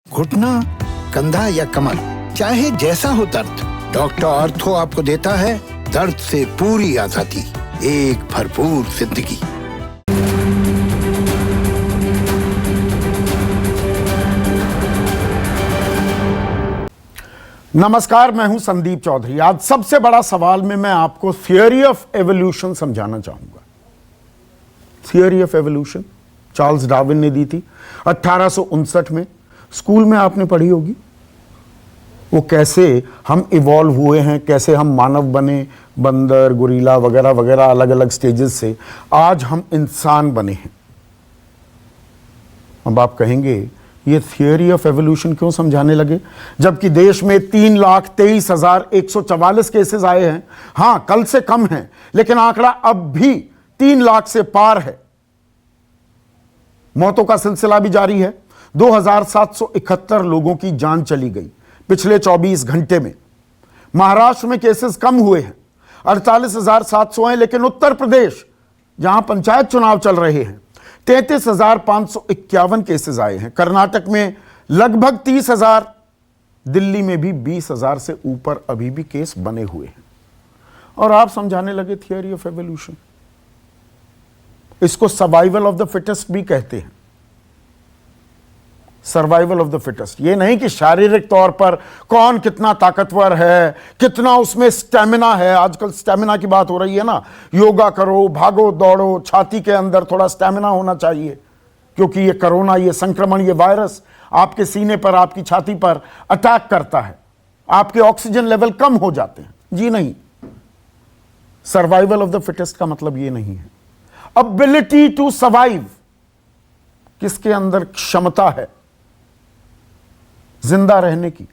घुटना, कंधा या कमर, चाहे जैसा हो दर्द, डॉक्टर ऑर्थो आपको देता है दर्द से पूरी आजादी, एक भरपूर जिंदगी। नमस्कार, मैं हूं संदीप चौधरी। आज सबसे बड़ा सवाल में मैं आपको थियरी ऑफ एवोल्यूशन समझाना चाहूंगा। Theory of evolution Charles Darwin ने दी थी 1859 में। स्कूल में आपने पढ़ी होगी वो कैसे हम इवॉल्व हुए हैं, कैसे हम मानव बने, बंदर, गोरिल्ला वगैरह वगैरह अलग अलग स्टेजेस से आज हम इंसान बने हैं। अब आप कहेंगे ये थियरी ऑफ एवोल्यूशन क्यों समझाने लगे, जबकि देश में 3,23,144 केसेस आए हैं। हां, कल से कम हैं, लेकिन आंकड़ा अब भी 3 लाख से पार है। मौतों का सिलसिला भी जारी है। 2,771 लोगों की जान चली गई पिछले 24 घंटे में। महाराष्ट्र में केसेस कम हुए हैं, 48,700 हैं, लेकिन उत्तर प्रदेश जहां पंचायत चुनाव चल रहे हैं 33,551 केसेस आए हैं। कर्नाटक में लगभग 30,000, दिल्ली में भी 20,000 से ऊपर अभी भी केस बने हुए हैं। और आप समझाने लगे थियरी ऑफ एवोल्यूशन। इसको सर्वाइवल ऑफ द फिटेस्ट भी कहते हैं। सर्वाइवल ऑफ द फिटेस्ट, ये नहीं कि शारीरिक तौर पर कौन कितना ताकतवर है, कितना उसमें स्टेमिना है। आजकल स्टेमिना की बात हो रही है ना, योगा करो, भागो दौड़ो, छाती के अंदर थोड़ा स्टेमिना होना चाहिए, क्योंकि ये कोरोना, ये संक्रमण, ये वायरस आपके सीने पर, आपकी छाती पर अटैक करता है, आपके ऑक्सीजन लेवल कम हो जाते हैं। जी नहीं, सर्वाइवल ऑफ द फिटेस्ट का मतलब ये नहीं है। एबिलिटी टू सर्वाइव, किसके अंदर क्षमता है जिंदा रहने की।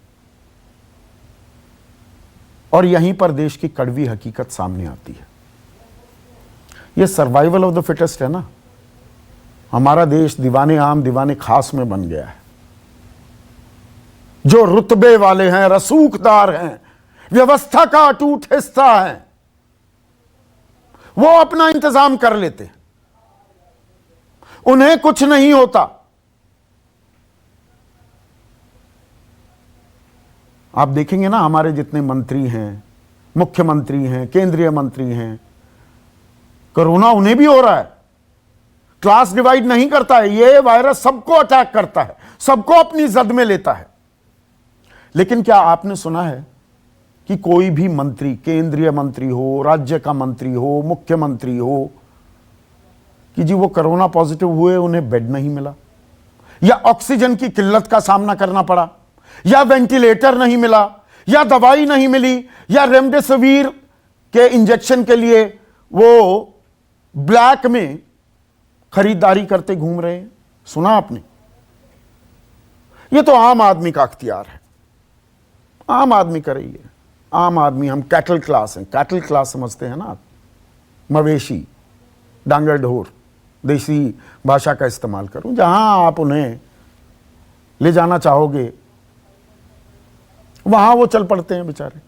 और यहीं पर देश की कड़वी हकीकत सामने आती है। यह सर्वाइवल ऑफ द फिटेस्ट है ना, हमारा देश दीवाने आम दीवाने खास में बन गया है। जो रुतबे वाले हैं, रसूखदार हैं, व्यवस्था का अटूट हिस्सा है, वो अपना इंतजाम कर लेते हैं, उन्हें कुछ नहीं होता। आप देखेंगे ना, हमारे जितने मंत्री हैं, मुख्यमंत्री हैं, केंद्रीय मंत्री हैं, कोरोना उन्हें भी हो रहा है। क्लास डिवाइड नहीं करता है, ये वायरस सबको अटैक करता है, सबको अपनी जद में लेता है। लेकिन क्या आपने सुना है कि कोई भी मंत्री, केंद्रीय मंत्री हो, राज्य का मंत्री हो, मुख्यमंत्री हो, कि जी वो कोरोना पॉजिटिव हुए, उन्हें बेड नहीं मिला, या ऑक्सीजन की किल्लत का सामना करना पड़ा, या वेंटिलेटर नहीं मिला, या दवाई नहीं मिली, या रेमडेसिविर के इंजेक्शन के लिए वो ब्लैक में खरीदारी करते घूम रहे हैं? सुना आपने? ये तो आम आदमी का अख्तियार है, आम आदमी कर रही है। आम आदमी, हम कैटल क्लास हैं। कैटल क्लास समझते हैं ना आप, मवेशी, डांगर ढोर, देसी भाषा का इस्तेमाल करूं। जहां आप उन्हें ले जाना चाहोगे वहां वो चल पड़ते हैं बेचारे।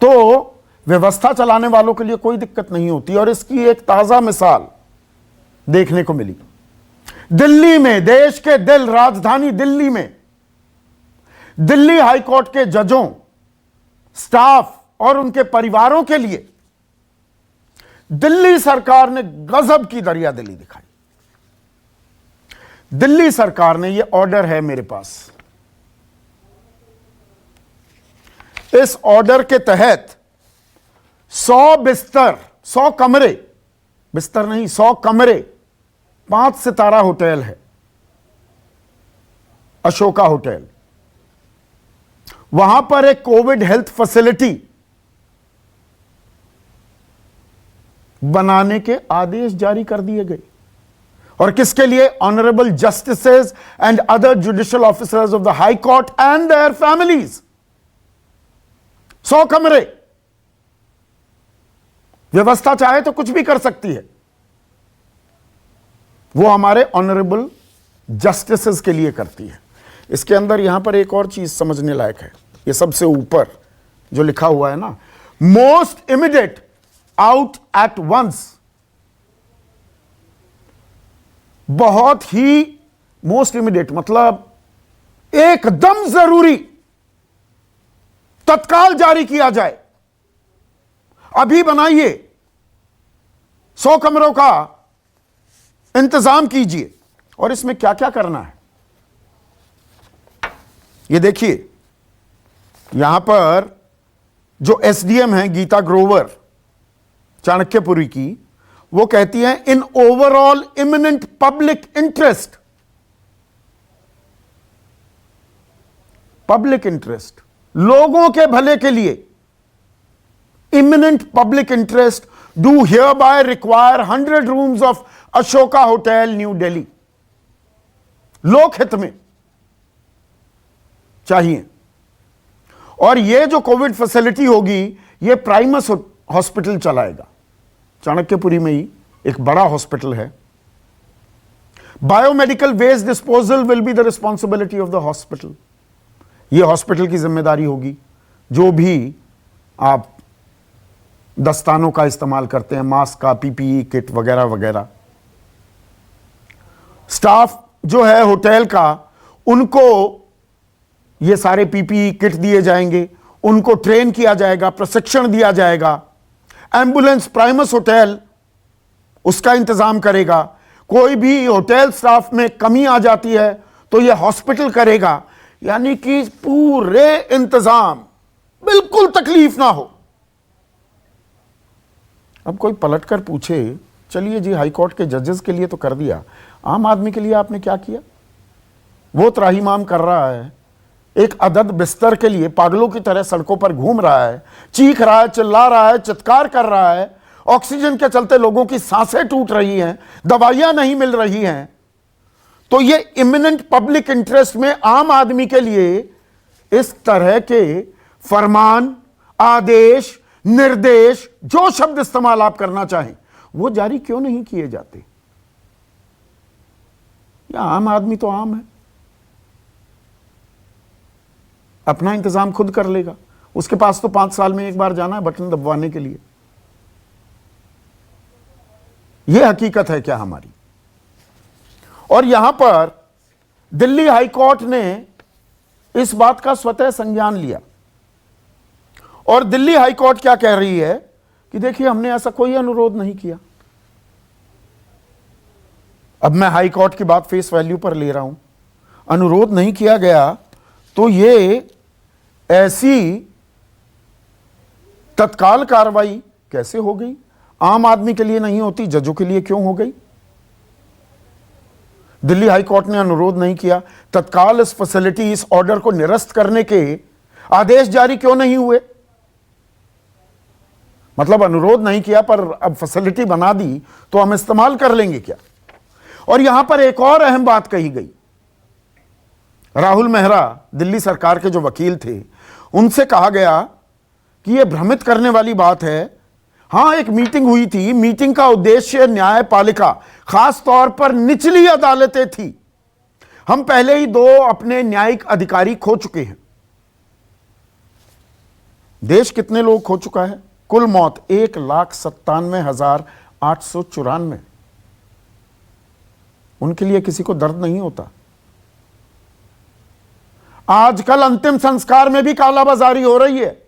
तो व्यवस्था चलाने वालों के लिए कोई दिक्कत नहीं होती। और इसकी एक ताजा मिसाल देखने को मिली दिल्ली में, देश के दिल, राजधानी दिल्ली में। दिल्ली हाईकोर्ट के जजों, स्टाफ और उनके परिवारों के लिए दिल्ली सरकार ने गजब की दरियादिली दिखाई। दिल्ली सरकार ने, यह ऑर्डर है मेरे पास, इस ऑर्डर के तहत 100 बिस्तर, 100 कमरे, बिस्तर नहीं 100 कमरे, 5 सितारा होटल है, अशोका होटल, वहां पर एक कोविड हेल्थ फैसिलिटी बनाने के आदेश जारी कर दिए गए। और किसके लिए? Honourable justices and other judicial officers of the high court and their families. 100 कमरे। व्यवस्था चाहे तो कुछ भी कर सकती है, वो हमारे ऑनरेबल जस्टिसेस के लिए करती है। इसके अंदर यहां पर एक और चीज समझने लायक है। ये सबसे ऊपर जो लिखा हुआ है ना, most immediate out at once, बहुत ही मोस्ट इमीडिएट, मतलब एकदम जरूरी, तत्काल जारी किया जाए। अभी बनाइए, 100 कमरों का इंतजाम कीजिए। और इसमें क्या क्या करना है ये देखिए। यहां पर जो एसडीएम है गीता ग्रोवर चाणक्यपुरी की, वो कहती है in overall imminent public interest, public interest, लोगों के भले के लिए, imminent public interest do hereby बाय रिक्वायर 100 rooms of Ashoka hotel New Delhi. लोकहित में चाहिए। और ये जो कोविड फैसिलिटी होगी ये प्राइमस हॉस्पिटल चलाएगा, चाणक्यपुरी में ही एक बड़ा हॉस्पिटल है। Biomedical waste disposal will be the responsibility of the hospital. ये हॉस्पिटल की जिम्मेदारी होगी। जो भी आप दस्तानों का इस्तेमाल करते हैं, मास्क का, पीपीई किट वगैरह वगैरह, स्टाफ जो है होटल का, उनको ये सारे पीपीई किट दिए जाएंगे, उनको ट्रेन किया जाएगा, प्रशिक्षण दिया जाएगा। एम्बुलेंस प्राइमस होटल उसका इंतजाम करेगा। कोई भी होटल स्टाफ में कमी आ जाती है तो ये हॉस्पिटल करेगा। यानी कि पूरे इंतजाम, बिल्कुल तकलीफ ना हो। अब कोई पलटकर पूछे, चलिए जी हाईकोर्ट के जजेस के लिए तो कर दिया, आम आदमी के लिए आपने क्या किया? वो त्राहिमाम कर रहा है, एक अदद बिस्तर के लिए पागलों की तरह सड़कों पर घूम रहा है, चीख रहा है, चिल्ला रहा है, चित्कार कर रहा है। ऑक्सीजन के चलते लोगों की सांसें टूट रही हैं, दवाइयां नहीं मिल रही हैं। तो ये इमिनेंट पब्लिक इंटरेस्ट में आम आदमी के लिए इस तरह के फरमान, आदेश, निर्देश, जो शब्द इस्तेमाल आप करना चाहें, वो जारी क्यों नहीं किए जाते? या आम आदमी तो आम है, अपना इंतजाम खुद कर लेगा। उसके पास तो 5 साल में एक बार जाना है बटन दबवाने के लिए। यह हकीकत है क्या हमारी? और यहां पर दिल्ली हाई कोर्ट ने इस बात का स्वतः संज्ञान लिया। और दिल्ली हाई कोर्ट क्या कह रही है कि देखिए, हमने ऐसा कोई अनुरोध नहीं किया। अब मैं हाई कोर्ट की बात फेस वैल्यू पर ले रहा हूं। अनुरोध नहीं किया गया तो ये ऐसी तत्काल कार्रवाई कैसे हो गई? आम आदमी के लिए नहीं होती, जजों के लिए क्यों हो गई? दिल्ली हाई कोर्ट ने अनुरोध नहीं किया, तत्काल इस फैसिलिटी, इस ऑर्डर को निरस्त करने के आदेश जारी क्यों नहीं हुए? मतलब अनुरोध नहीं किया पर अब फैसिलिटी बना दी तो हम इस्तेमाल कर लेंगे क्या? और यहां पर एक और अहम बात कही गई। राहुल मेहरा, दिल्ली सरकार के जो वकील थे, उनसे कहा गया कि यह भ्रमित करने वाली बात है। हां, एक मीटिंग हुई थी, मीटिंग का उद्देश्य न्यायपालिका, खास तौर पर निचली अदालतें थी। हम पहले ही 2 अपने न्यायिक अधिकारी खो चुके हैं। देश कितने लोग खो चुका है? कुल मौत 1,97,894। उनके लिए किसी को दर्द नहीं होता। आजकल अंतिम संस्कार में भी कालाबाजारी हो रही है।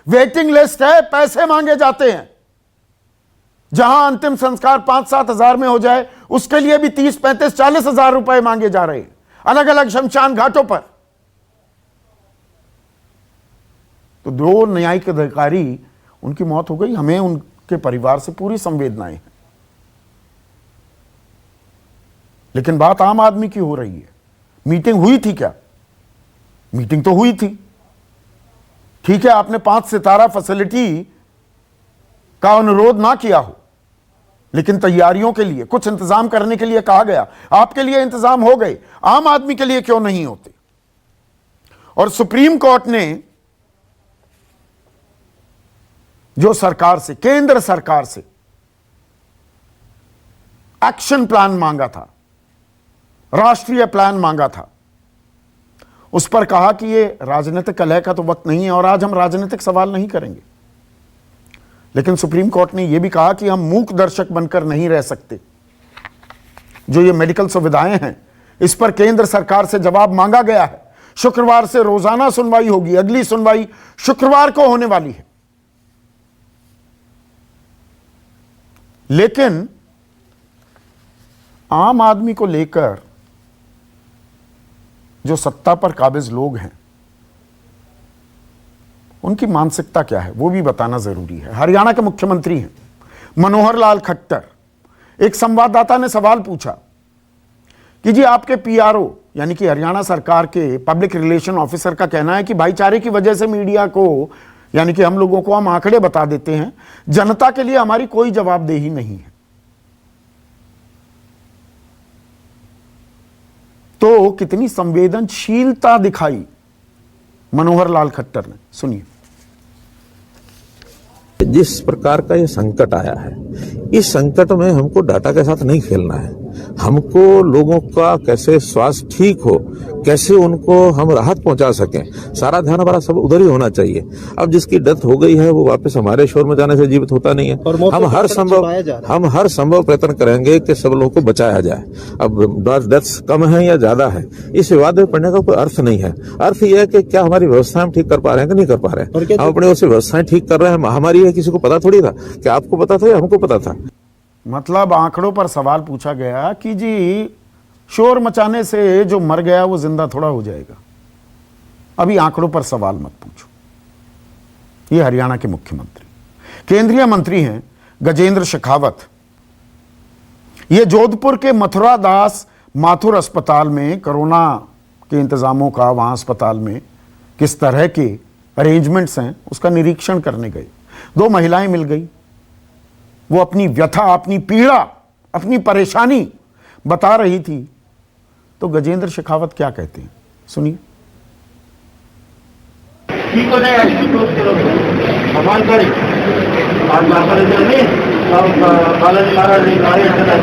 वेटिंग लिस्ट है, पैसे मांगे जाते हैं। जहां अंतिम संस्कार 5-7 हजार में हो जाए, उसके लिए भी 30, 35, 40 हजार रुपए मांगे जा रहे हैं अलग अलग शमशान घाटों पर। तो 2 न्यायिक अधिकारी, उनकी मौत हो गई। हमें उनके परिवार से पूरी संवेदनाएं हैं, लेकिन बात आम आदमी की हो रही है। मीटिंग हुई थी क्या? मीटिंग तो हुई थी, ठीक है, आपने 5 सितारा फैसिलिटी का अनुरोध ना किया हो, लेकिन तैयारियों के लिए, कुछ इंतजाम करने के लिए कहा गया। आपके लिए इंतजाम हो गए, आम आदमी के लिए क्यों नहीं होते? और सुप्रीम कोर्ट ने जो सरकार से, केंद्र सरकार से एक्शन प्लान मांगा था, राष्ट्रीय प्लान मांगा था, उस पर कहा कि ये राजनीतिक कलह का तो वक्त नहीं है और आज हम राजनीतिक सवाल नहीं करेंगे। लेकिन सुप्रीम कोर्ट ने यह भी कहा कि हम मूक दर्शक बनकर नहीं रह सकते। जो ये मेडिकल सुविधाएं हैं, इस पर केंद्र सरकार से जवाब मांगा गया है। शुक्रवार से रोजाना सुनवाई होगी। अगली सुनवाई शुक्रवार को होने वाली है। लेकिन आम आदमी को लेकर जो सत्ता पर काबिज लोग हैं, उनकी मानसिकता क्या है वो भी बताना जरूरी है। हरियाणा के मुख्यमंत्री हैं मनोहर लाल खट्टर। एक संवाददाता ने सवाल पूछा कि जी आपके पीआरओ यानी कि हरियाणा सरकार के पब्लिक रिलेशन ऑफिसर का कहना है कि भाईचारे की वजह से मीडिया को यानी कि हम लोगों को हम आंकड़े बता देते हैं, जनता के लिए हमारी कोई जवाबदेही नहीं है। तो कितनी संवेदनशीलता दिखाई मनोहर लाल खट्टर ने, सुनिए। जिस प्रकार का ये संकट आया है, इस संकट में हमको डाटा के साथ नहीं खेलना है। हमको लोगों का कैसे स्वास्थ्य ठीक हो, कैसे उनको हम राहत पहुंचा सकें, सारा ध्यान हमारा सब उधर ही होना चाहिए। अब जिसकी डेथ हो गई है वो वापस हमारे शोर में जाने से जीवित होता नहीं है। हम हर संभव प्रयत्न करेंगे कि सब लोगों को बचाया जाए। अब डेथ्स कम है या ज्यादा है, इस विवाद में पड़ने का कोई अर्थ नहीं है। अर्थ यह है कि क्या हमारी व्यवस्था हम ठीक कर पा रहे हैं कि नहीं कर पा रहे हैं। हम अपनी ओर से व्यवस्थाएं ठीक कर रहे हैं। महामारी है, किसी को पता थोड़ी था। क्या आपको पता था या हमको पता था? मतलब आंकड़ों पर सवाल पूछा गया कि जी शोर मचाने से जो मर गया वो जिंदा थोड़ा हो जाएगा। अभी आंकड़ों पर सवाल मत पूछो। ये हरियाणा के मुख्यमंत्री, केंद्रीय मंत्री हैं गजेंद्र शेखावत। ये जोधपुर के मथुरा दास माथुर अस्पताल में कोरोना के इंतजामों का, वहां अस्पताल में किस तरह के अरेंजमेंट्स हैं उसका निरीक्षण करने गए। दो महिलाएं मिल गई। वो अपनी व्यथा, अपनी पीड़ा, अपनी परेशानी बता रही थी। तो गजेंद्र शेखावत क्या कहते हैं, सुनिए। ठीक हो जाएगा, भगवान करे। आज बालाजी महाराज ने कार्य चला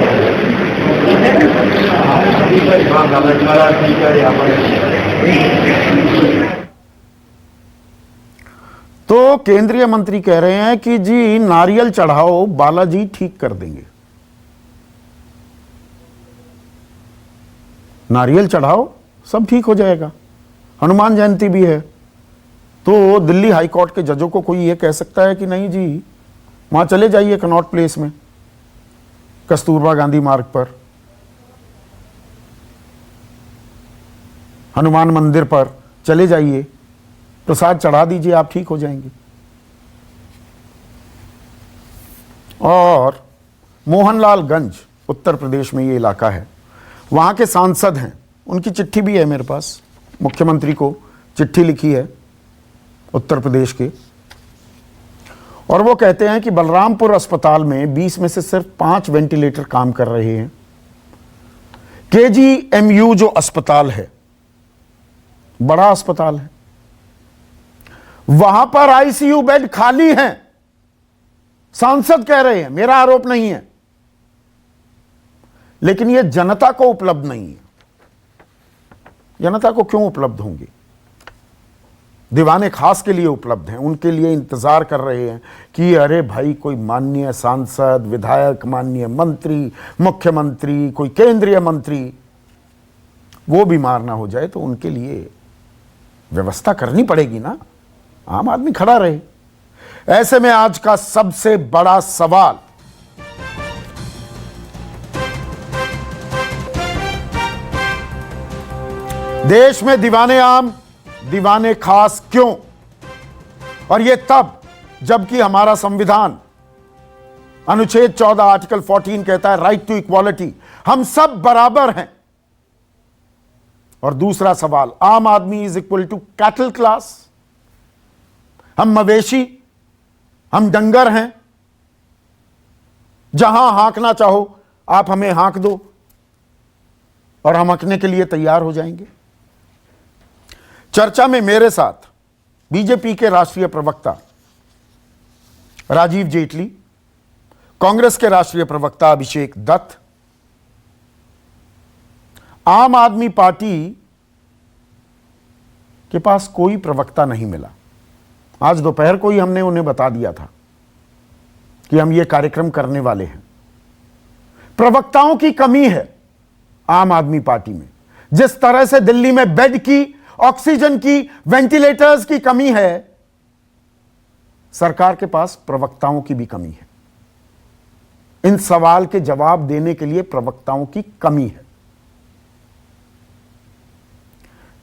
बालाजी महाराज नहीं करे। तो केंद्रीय मंत्री कह रहे हैं कि जी नारियल चढ़ाओ, बालाजी ठीक कर देंगे। नारियल चढ़ाओ, सब ठीक हो जाएगा। हनुमान जयंती भी है, तो दिल्ली हाई कोर्ट के जजों को कोई ये कह सकता है कि नहीं जी वहां चले जाइए कनॉट प्लेस में, कस्तूरबा गांधी मार्ग पर, हनुमान मंदिर पर चले जाइए, प्रसाद चढ़ा दीजिए, आप ठीक हो जाएंगे। और मोहनलालगंज उत्तर प्रदेश में ये इलाका है, वहां के सांसद हैं, उनकी चिट्ठी भी है मेरे पास, मुख्यमंत्री को चिट्ठी लिखी है उत्तर प्रदेश के। और वो कहते हैं कि बलरामपुर अस्पताल में 20 में से सिर्फ 5 वेंटिलेटर काम कर रहे हैं। KGMU जो अस्पताल है, बड़ा अस्पताल है, वहां पर ICU बेड खाली हैं। सांसद कह रहे हैं, मेरा आरोप नहीं है, लेकिन यह जनता को उपलब्ध नहीं है। जनता को क्यों उपलब्ध होंगे? दीवाने खास के लिए उपलब्ध हैं, उनके लिए इंतजार कर रहे हैं कि अरे भाई कोई माननीय सांसद, विधायक, माननीय मंत्री, मुख्यमंत्री, कोई केंद्रीय मंत्री वो बीमार ना हो जाए, तो उनके लिए व्यवस्था करनी पड़ेगी ना, आम आदमी खड़ा रहे। ऐसे में आज का सबसे बड़ा सवाल, देश में दीवाने आम, दीवाने खास क्यों? और यह तब जबकि हमारा संविधान अनुच्छेद 14 आर्टिकल 14 कहता है राइट टू इक्वालिटी, हम सब बराबर हैं। और दूसरा सवाल, आम आदमी is equal to cattle class, हम मवेशी, हम डंगर हैं, जहां हांकना चाहो आप हमें हांक दो और हम हंकने के लिए तैयार हो जाएंगे। चर्चा में मेरे साथ बीजेपी के राष्ट्रीय प्रवक्ता राजीव जेटली, कांग्रेस के राष्ट्रीय प्रवक्ता अभिषेक दत्त, आम आदमी पार्टी के पास कोई प्रवक्ता नहीं मिला। आज दोपहर को ही हमने उन्हें बता दिया था कि हम ये कार्यक्रम करने वाले हैं। प्रवक्ताओं की कमी है, आम आदमी पार्टी में। जिस तरह से दिल्ली में बेड की, ऑक्सीजन की, वेंटिलेटर्स की कमी है, सरकार के पास प्रवक्ताओं की भी कमी है। इन सवाल के जवाब देने के लिए प्रवक्ताओं की कमी है।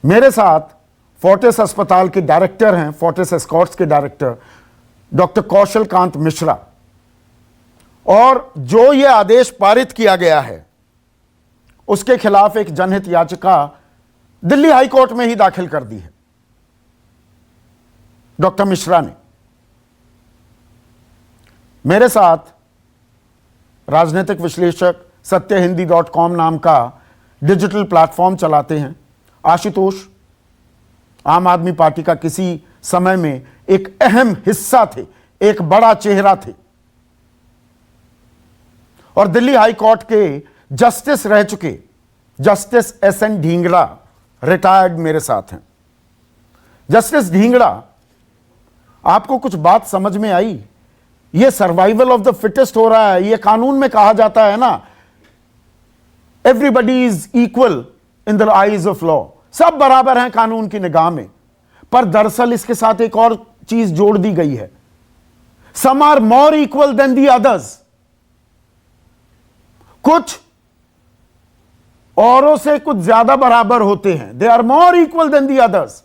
मेरे साथ फोर्टिस अस्पताल के डायरेक्टर हैं, फोर्टिस एस्कॉर्ट्स के डायरेक्टर डॉक्टर कौशल कांत मिश्रा, और जो यह आदेश पारित किया गया है उसके खिलाफ एक जनहित याचिका दिल्ली हाई कोर्ट में ही दाखिल कर दी है डॉक्टर मिश्रा ने। मेरे साथ राजनीतिक विश्लेषक सत्यहिंदी.com नाम का डिजिटल प्लेटफॉर्म चलाते हैं आशुतोष, आम आदमी पार्टी का किसी समय में एक अहम हिस्सा थे, एक बड़ा चेहरा थे, और दिल्ली हाई कोर्ट के जस्टिस रह चुके जस्टिस SN ढींगड़ा रिटायर्ड मेरे साथ हैं। जस्टिस ढींगड़ा, आपको कुछ बात समझ में आई? ये सर्वाइवल ऑफ द फिटेस्ट हो रहा है। ये कानून में कहा जाता है ना, everybody is equal in the eyes of law, सब बराबर हैं कानून की निगाह में। पर दरअसल इसके साथ एक और चीज जोड़ दी गई है, some are more equal than the others. कुछ औरों से कुछ ज्यादा बराबर होते हैं, they are more equal than the others.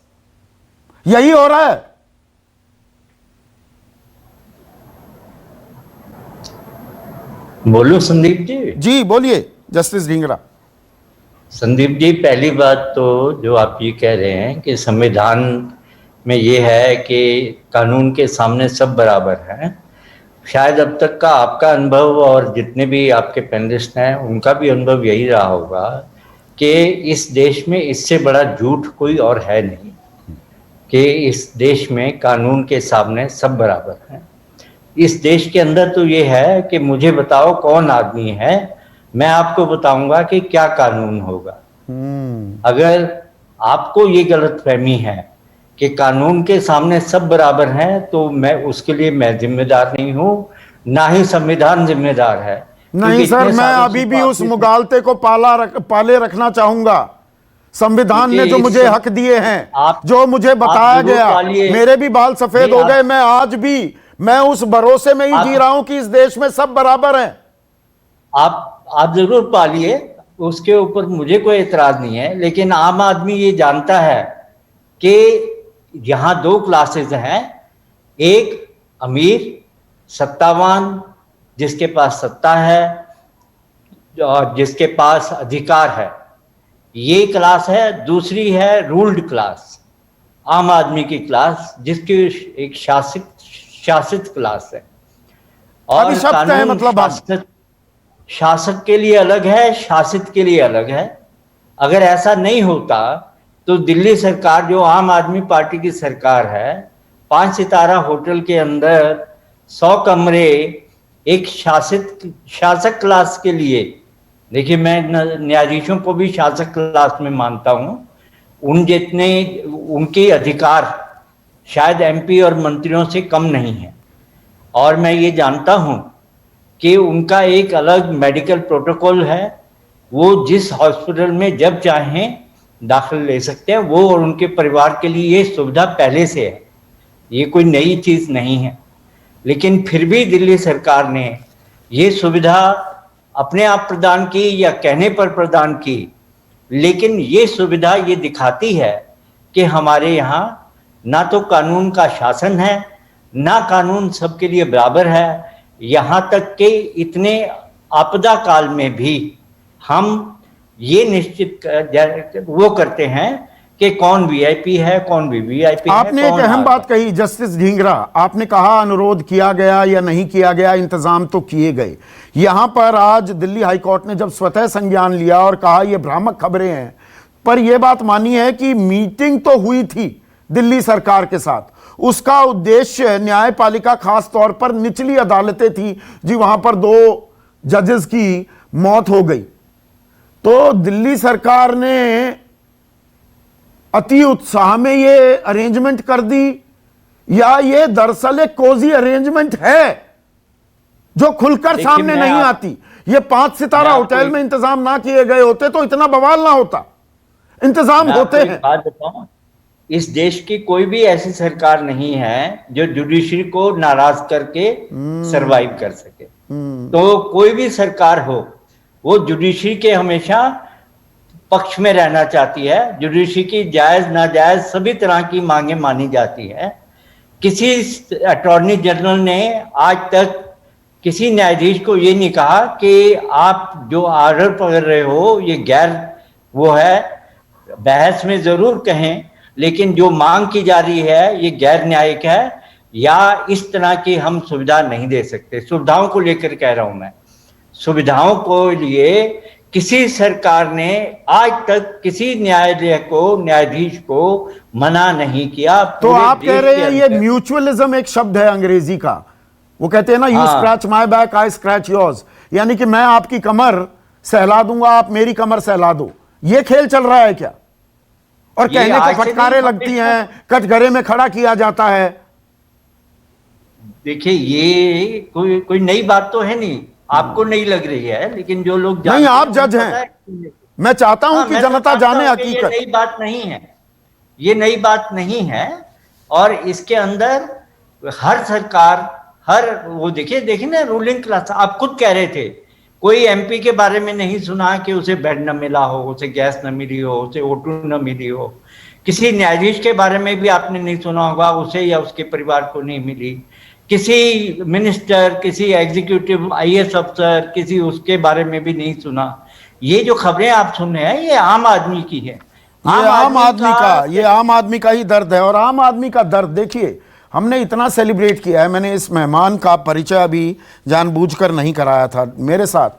यही हो रहा है। बोलो संदीप जी। जी बोलिए जस्टिस ढींगड़ा। संदीप जी, पहली बात तो जो आप ये कह रहे हैं कि संविधान में ये है कि कानून के सामने सब बराबर हैं, शायद अब तक का आपका अनुभव और जितने भी आपके पैनलिस्ट हैं उनका भी अनुभव यही रहा होगा कि इस देश में इससे बड़ा झूठ कोई और है नहीं कि इस देश में कानून के सामने सब बराबर हैं। इस देश के अंदर तो ये है कि मुझे बताओ कौन आदमी है, मैं आपको बताऊंगा कि क्या कानून होगा। अगर आपको ये गलतफहमी है कि कानून के सामने सब बराबर हैं, तो मैं उसके लिए मैं जिम्मेदार नहीं हूं, ना ही संविधान जिम्मेदार है। नहीं सर, मैं अभी भी उस मुगालते को पाले रखना चाहूंगा। संविधान ने जो मुझे हक दिए हैं, जो मुझे बताया गया, मेरे भी बाल सफेद हो गए, मैं आज भी मैं उस भरोसे में ही जी रहा हूं कि इस देश में सब बराबर हैं। आप जरूर पालिए, उसके ऊपर मुझे कोई एतराज नहीं है, लेकिन आम आदमी ये जानता है कि यहाँ दो क्लासेस हैं, एक अमीर सत्तावान जिसके पास सत्ता है और जिसके पास अधिकार है, ये क्लास है। दूसरी है रूल्ड क्लास, आम आदमी की क्लास, जिसकी एक शासित क्लास है। और कानून मतलब शासक के लिए अलग है, शासित के लिए अलग है। अगर ऐसा नहीं होता तो दिल्ली सरकार, जो आम आदमी पार्टी की सरकार है, 5 सितारा होटल के अंदर 100 कमरे एक शासक क्लास के लिए, देखिए मैं न्यायाधीशों को भी शासक क्लास में मानता हूं, उन जितने उनके अधिकार शायद MP और मंत्रियों से कम नहीं है। और मैं ये जानता हूं कि उनका एक अलग मेडिकल प्रोटोकॉल है, वो जिस हॉस्पिटल में जब चाहें दाखिल ले सकते हैं, वो और उनके परिवार के लिए ये सुविधा पहले से है, ये कोई नई चीज़ नहीं है। लेकिन फिर भी दिल्ली सरकार ने ये सुविधा अपने आप प्रदान की या कहने पर प्रदान की, लेकिन ये सुविधा ये दिखाती है कि हमारे यहाँ ना तो कानून का शासन है, ना कानून सबके लिए बराबर है। यहाँ तक कि इतने आपदा काल में भी हम ये निश्चित वो करते हैं कि कौन VIP है, कौन VVIP है। आपने एक अहम बात कही जस्टिस ढींगरा, आपने कहा अनुरोध किया गया या नहीं किया गया, इंतजाम तो किए गए। यहां पर आज दिल्ली हाई कोर्ट ने जब स्वतः संज्ञान लिया और कहा ये भ्रामक खबरें हैं, पर यह बात मानी है कि मीटिंग तो हुई थी दिल्ली सरकार के साथ, उसका उद्देश्य न्यायपालिका, खास तौर पर निचली अदालतें थी जी, वहां पर 2 जजेस की मौत हो गई। तो दिल्ली सरकार ने अति उत्साह में ये अरेंजमेंट कर दी, या ये दरअसल एक कोजी अरेंजमेंट है जो खुलकर सामने नहीं आती? ये 5 सितारा होटल में इंतजाम ना किए गए होते तो इतना बवाल ना होता। इंतजाम होते हैं। बात बताऊं, इस देश की कोई भी ऐसी सरकार नहीं है जो जुडिशरी को नाराज करके सरवाइव कर सके। तो कोई भी सरकार हो, वो जुडिशरी के हमेशा पक्ष में रहना चाहती है। जुडिशरी की जायज नाजायज सभी तरह की मांगे मानी जाती है। किसी अटॉर्नी जनरल ने आज तक किसी न्यायाधीश को ये नहीं कहा कि आप जो ऑर्डर पकड़ रहे हो ये गैर वो है, बहस में जरूर कहें, लेकिन जो मांग की जा रही है ये गैर न्यायिक है या इस तरह की हम सुविधा नहीं दे सकते। सुविधाओं को लेकर कह रहा हूं मैं, सुविधाओं को लिए किसी सरकार ने आज तक किसी न्यायालय को, न्यायाधीश को मना नहीं किया। तो आप कह रहे हैं ये म्यूचुअलिज्म एक शब्द है अंग्रेजी का, वो कहते हैं ना, you scratch my back I scratch yours, यानी कि मैं आपकी कमर सहला दूंगा, आप मेरी कमर सहला दो। ये खेल चल रहा है क्या? और कहने को फटकारें लगती हैं, कटघरे में खड़ा किया जाता है। देखिए ये कोई नई बात तो है नहीं, आपको नहीं लग रही है, लेकिन जो लोग नहीं, आप जज हैं। मैं चाहता हूं कि जनता जाने हकीकत। ये नई बात नहीं है, ये नई बात नहीं है। और इसके अंदर हर सरकार, हर वो देखिए ना, रूलिंग क्लास, आप खुद कह रहे थे, कोई एमपी के बारे में नहीं सुना कि उसे बेड न मिला हो, उसे गैस न मिली हो, उसे O2 न मिली हो। किसी न्यायाधीश के बारे में भी आपने नहीं सुना होगा, उसे या उसके परिवार को नहीं मिली। किसी मिनिस्टर, किसी एग्जीक्यूटिव IAS अफसर, किसी उसके बारे में भी नहीं सुना। ये जो खबरें आप सुन रहे हैं ये आम आदमी की है। ये आम आदमी का ही दर्द है। और आम आदमी का दर्द देखिए, हमने इतना सेलिब्रेट किया है। मैंने इस मेहमान का परिचय अभी जानबूझकर नहीं कराया था। मेरे साथ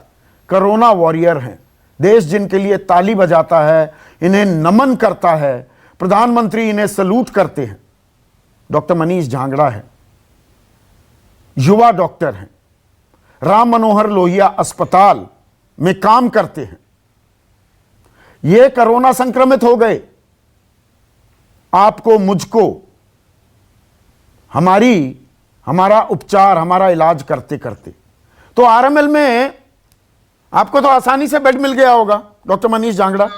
कोरोना वॉरियर हैं, देश जिनके लिए ताली बजाता है, इन्हें नमन करता है, प्रधानमंत्री इन्हें सलूट करते हैं। डॉक्टर मनीष झांगड़ा है, युवा डॉक्टर हैं, राम मनोहर लोहिया अस्पताल में काम करते हैं। ये कोरोना संक्रमित हो गए, आपको, मुझको, हमारा उपचार, हमारा इलाज करते करते। तो आरएमएल में आपको तो आसानी से बेड मिल गया होगा doctor Manish Jhangra.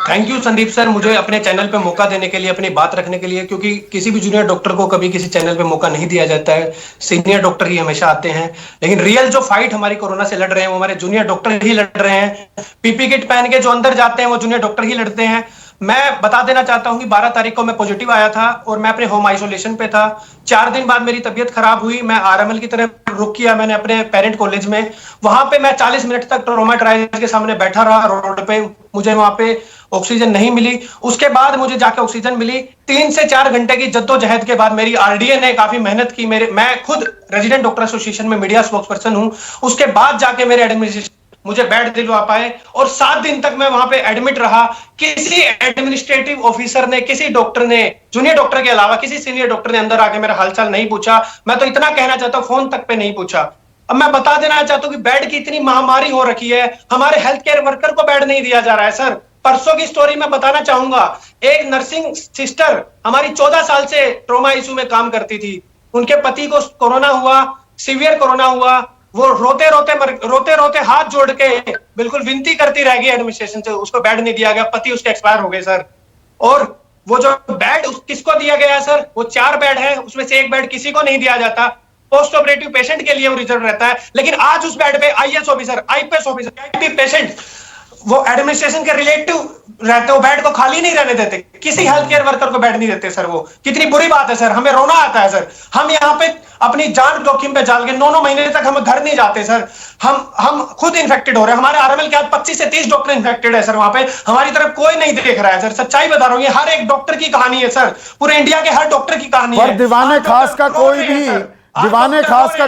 Thank you Sandeep sir, मुझे अपने चैनल पे मौका देने के लिए, अपनी बात रखने के लिए, क्योंकि किसी भी जूनियर डॉक्टर को कभी किसी चैनल पे मौका नहीं दिया जाता है। सीनियर डॉक्टर ही हमेशा आते हैं, लेकिन रियल जो फाइट हमारी कोरोना से लड़ रहे हैं वो हमारे जूनियर डॉक्टर ही लड़ रहे हैं। पीपी किट पहन के जो अंदर जाते हैं वो जूनियर डॉक्टर ही लड़ते हैं। मैं बता देना चाहता हूं कि 12 तारीख को मैं पॉजिटिव आया था और मैं अपने होम आइसोलेशन पे था। 4 दिन बाद मेरी तबीयत खराब हुई, मैं आरएमएल की तरफ रुक किया मैंने अपने पेरेंट कॉलेज में। वहां पे मैं 40 मिनट तक ट्रॉमा ट्रायल के सामने बैठा रहा रोड पे, मुझे वहां पे ऑक्सीजन नहीं मिली। उसके बाद मुझे जाके ऑक्सीजन मिली। 3 से 4 घंटे की जद्दोजहद के बाद मेरी आरडीए ने काफी मेहनत की। मैं खुद रेजिडेंट डॉक्टर एसोसिएशन में मीडिया स्पोक्स पर्सन हूं। उसके बाद जाके मेरे एडमिनिस्ट्रेशन मुझे बेड दिलवा पाए और 7 दिन तक मैं वहां पे एडमिट रहा। किसी एडमिनिस्ट्रेटिव ऑफिसर ने, किसी डॉक्टर ने, जूनियर डॉक्टर के अलावा किसी सीनियर डॉक्टर ने अंदर आके मेरा हालचाल नहीं पूछा। मैं तो इतना कहना चाहता हूं, फोन तक पे नहीं पूछा। अब मैं बता देना चाहता हूं कि बेड की इतनी महामारी हो रखी है, हमारे हेल्थ केयर वर्कर को बेड नहीं दिया जा रहा है। सर, परसों की स्टोरी मैं बताना चाहूंगा। एक नर्सिंग सिस्टर हमारी 14 साल से ट्रॉमा आईसीयू में काम करती थी। उनके पति को कोरोना हुआ, सीवियर कोरोना हुआ। वो रोते रोते हाथ जोड़ के बिल्कुल विनती करती रह गई एडमिनिस्ट्रेशन से, उसको बेड नहीं दिया गया। पति उसके एक्सपायर हो गए सर। और वो जो बेड किसको दिया गया सर, वो 4 बेड है, उसमें से 1 बेड किसी को नहीं दिया जाता। पोस्ट ऑपरेटिव पेशेंट के लिए वो रिजर्व रहता है। लेकिन आज उस बेड पे IAS officer, IPS officer, patient वो एडमिनिस्ट्रेशन के रिलेटिव रहते हो, बेड को खाली नहीं रहने देते। किसी हेल्थ केयर वर्कर को बेड नहीं देते सर। वो कितनी बुरी बात है सर, हमें रोना आता है सर। हम यहाँ पे अपनी जान जोखिम पे डाल के 9-9 महीने तक हम घर नहीं जाते सर। हम खुद इन्फेक्टेड हो रहे हैं। हमारे आरएमएल के आज 25 से 30 डॉक्टर इन्फेक्टेड है सर। वहां पे हमारी तरफ कोई नहीं देख रहा है सर। सच्चाई बता रहा हूँ, ये हर एक डॉक्टर की कहानी है सर, पूरे इंडिया के हर डॉक्टर की कहानी है। दीवाने खास का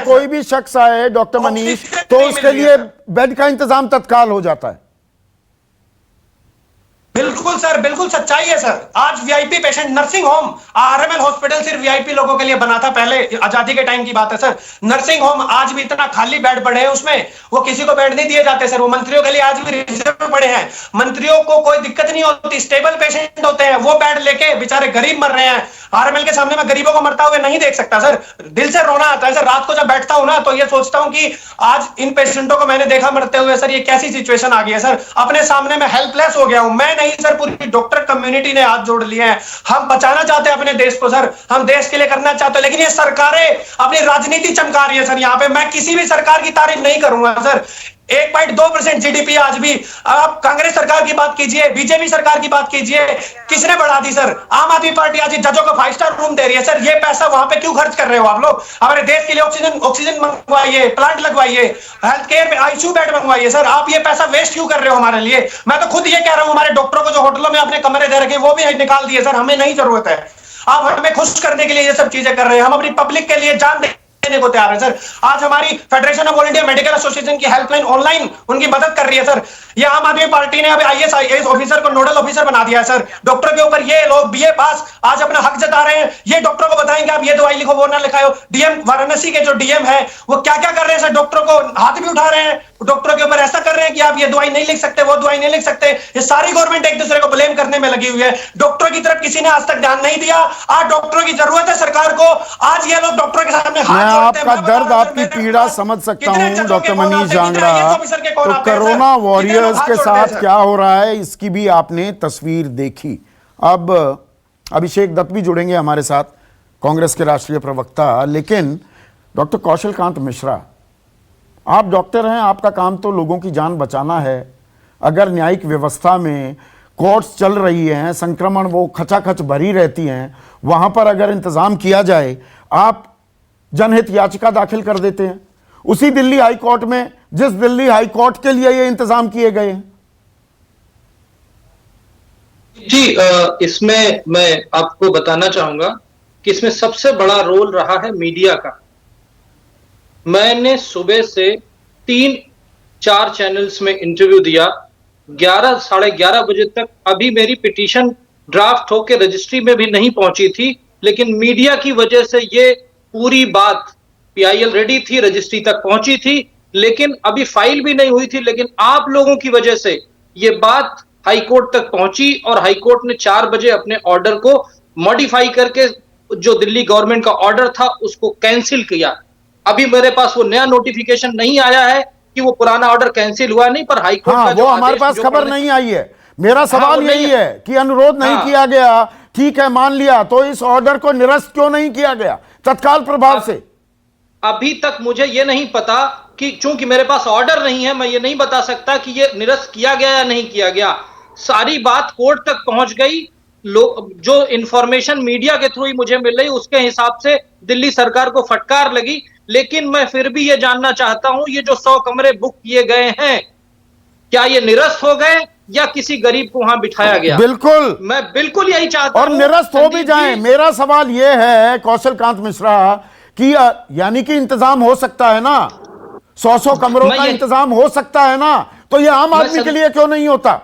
कोई भी शख्स आए डॉक्टर मनीष, तो उसके लिए बेड का इंतजाम तत्काल हो जाता है। बिल्कुल सर, बिल्कुल सच्चाई है सर। आज VIP patient nursing home, RML hospital सिर्फ वीआईपी लोगों के लिए बना था, पहले आजादी के टाइम की बात है सर। नर्सिंग होम आज भी इतना खाली बेड पड़े हैं उसमें, वो किसी को बेड नहीं दिए जाते सर। वो मंत्रियों के लिए आज भी रिजर्व पड़े हैं। मंत्रियों को कोई दिक्कत नहीं होती, स्टेबल पेशेंट होते हैं, वो बेड लेके बेचारे गरीब मर रहे हैं। आरएमएल के सामने मैं गरीबों को मरता हुए नहीं देख सकता सर, दिल से रोना आता है सर। रात को जब बैठता हूं ना तो ये सोचता हूं कि आज इन पेशेंटों को मैंने देखा मरते हुए सर, ये कैसी सिचुएशन आ गई है सर। अपने सामने मैं हेल्पलेस हो गया हूं। मैं नहीं सर, पूरी डॉक्टर कम्युनिटी ने हाथ जोड़ लिए हैं। हम बचाना चाहते हैं अपने देश को सर, हम देश के लिए करना चाहते हैं, लेकिन ये सरकारें अपनी राजनीति चमका रही है सर। यहाँ पे मैं किसी भी सरकार की तारीफ नहीं करूंगा सर। 1.2% जीडीपी आज भी, आप कांग्रेस सरकार की बात कीजिए, बीजेपी सरकार की बात कीजिए, किसने बढ़ा दी सर? आम आदमी पार्टी आज जजों को 5 स्टार रूम दे रही है सर। ये पैसा वहां पे क्यों खर्च कर रहे हो आप लोग? हमारे देश के लिए ऑक्सीजन मंगवाइए, प्लांट लगवाइए, हेल्थ केयर में आईसीयू बेड मंगवाइए सर। आप ये पैसा वेस्ट क्यों कर रहे हो हमारे लिए? मैं तो खुद ये कह रहा हूं, हमारे डॉक्टरों को जो होटलों में अपने कमरे दे रखे वो भी निकाल दिए सर, हमें नहीं जरूरत है। आप हमें खुश करने के लिए ये सब चीजें कर रहे हैं, हम अपनी पब्लिक के लिए जान देने को तैयार है सर। आज हमारी federation of all India medical association की हेल्पलाइन ऑनलाइन उनकी मदद कर रही है सर। ये आम आदमी पार्टी ने अभी आईएएस ऑफिसर को नोडल ऑफिसर बना दिया है सर। डॉक्टर के ऊपर ये लोग बीए पास आज अपना हक जता रहे हैं, ये डॉक्टरों को बताएंगे आप ये दवाई लिखो वो ना लिखाओ। डीएम वाराणसी के जो डीएम है वो क्या क्या कर रहे हैं सर, डॉक्टरों को हाथ भी उठा रहे हैं, डॉक्टरों के ऊपर ऐसा कर रहे हैं कि आप ये दवाई नहीं लिख सकते, वो दवाई नहीं लिख सकते। ये सारी गवर्नमेंट एक दूसरे को ब्लेम करने में लगी हुई है। डॉक्टरों की तरफ किसी ने आज तक ध्यान नहीं दिया। आज डॉक्टरों की जरूरत है सरकार को। आज ये लोग डॉक्टरों के सामने हाथ जोड़ते हैं। आपका दर्द, आपकी पीड़ा समझ सकता हूं डॉक्टर मनीष जांगड़ा। तो कोरोना वॉरियर्स के साथ क्या हो रहा है इसकी भी आपने तस्वीर देखी। अब अभिषेक दत्त भी जुड़ेंगे हमारे साथ, कांग्रेस के राष्ट्रीय प्रवक्ता। लेकिन डॉक्टर कौशल कांत मिश्रा, आप डॉक्टर हैं, आपका काम तो लोगों की जान बचाना है। अगर न्यायिक व्यवस्था में कोर्ट्स चल रही हैं, संक्रमण वो खचाखच भरी रहती हैं, वहां पर अगर इंतजाम किया जाए, आप जनहित याचिका दाखिल कर देते हैं उसी दिल्ली हाई कोर्ट में जिस दिल्ली हाई कोर्ट के लिए ये इंतजाम किए गए हैं। जी, इसमें मैं आपको बताना चाहूंगा कि इसमें सबसे बड़ा रोल रहा है मीडिया का। मैंने सुबह से 3-4 चैनल्स में इंटरव्यू दिया, 11 साढ़े 11 बजे तक। अभी मेरी पिटीशन ड्राफ्ट होकर रजिस्ट्री में भी नहीं पहुंची थी, लेकिन मीडिया की वजह से ये पूरी बात पीआईएल रेडी थी, रजिस्ट्री तक पहुंची थी, लेकिन अभी फाइल भी नहीं हुई थी। लेकिन आप लोगों की वजह से ये बात हाईकोर्ट तक पहुंची और हाईकोर्ट ने 4 बजे अपने ऑर्डर को मॉडिफाई करके जो दिल्ली गवर्नमेंट का ऑर्डर था उसको कैंसिल किया। अभी मेरे पास वो नया नोटिफिकेशन नहीं आया है कि वो पुराना ऑर्डर कैंसिल हुआ नहीं, पर हाईकोर्ट का वो हमारे पास खबर नहीं आई है। मेरा सवाल यही है कि अनुरोध नहीं किया गया, ठीक है मान लिया, तो इस ऑर्डर को निरस्त क्यों नहीं किया गया तत्काल प्रभाव से? अभी तक मुझे ये नहीं पता कि चूंकि मेरे पास ऑर्डर नहीं है, मैं ये नहीं बता सकता कि ये निरस्त किया गया या नहीं किया गया। सारी बात कोर्ट तक पहुंच गई। जो इंफॉर्मेशन मीडिया के थ्रू ही मुझे मिल रही उसके हिसाब से दिल्ली सरकार को फटकार लगी। लेकिन मैं फिर भी ये जानना चाहता हूं, ये जो 100 कमरे बुक किए गए हैं, क्या ये निरस्त हो गए या किसी गरीब को वहां बिठाया गया? बिल्कुल, मैं बिल्कुल यही चाहता हूं और निरस्त हो भी जाएं। मेरा सवाल यह है कौशल कांत मिश्रा कि यानी कि इंतजाम हो सकता है ना, 100 कमरों का इंतजाम हो सकता है ना, तो ये आम आदमी के लिए क्यों नहीं होता?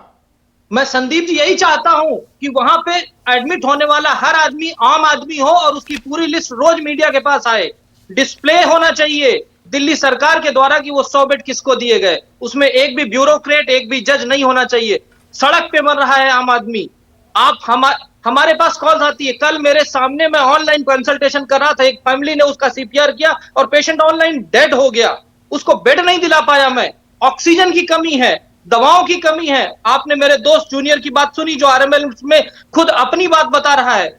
मैं संदीप जी यही चाहता हूं कि वहां पे एडमिट होने वाला हर आदमी आम आदमी हो और उसकी पूरी लिस्ट रोज मीडिया के पास आए। डिस्प्ले होना चाहिए दिल्ली सरकार के द्वारा कि वो 100 बेड किसको दिए गए। उसमें एक भी ब्यूरोक्रेट, एक भी जज नहीं होना चाहिए। सड़क पे मर रहा है आम आदमी। आप हमारे पास कॉल आती है। कल मेरे सामने मैं ऑनलाइन कंसल्टेशन कर रहा था, एक फैमिली ने उसका सीपीआर किया और पेशेंट ऑनलाइन डेड हो गया। उसको बेड नहीं दिला पाया मैं। ऑक्सीजन की कमी है, दवाओं की कमी है। आपने मेरे दोस्त जूनियर की बात सुनी जो आरएमएल में खुद अपनी बात बता रहा है।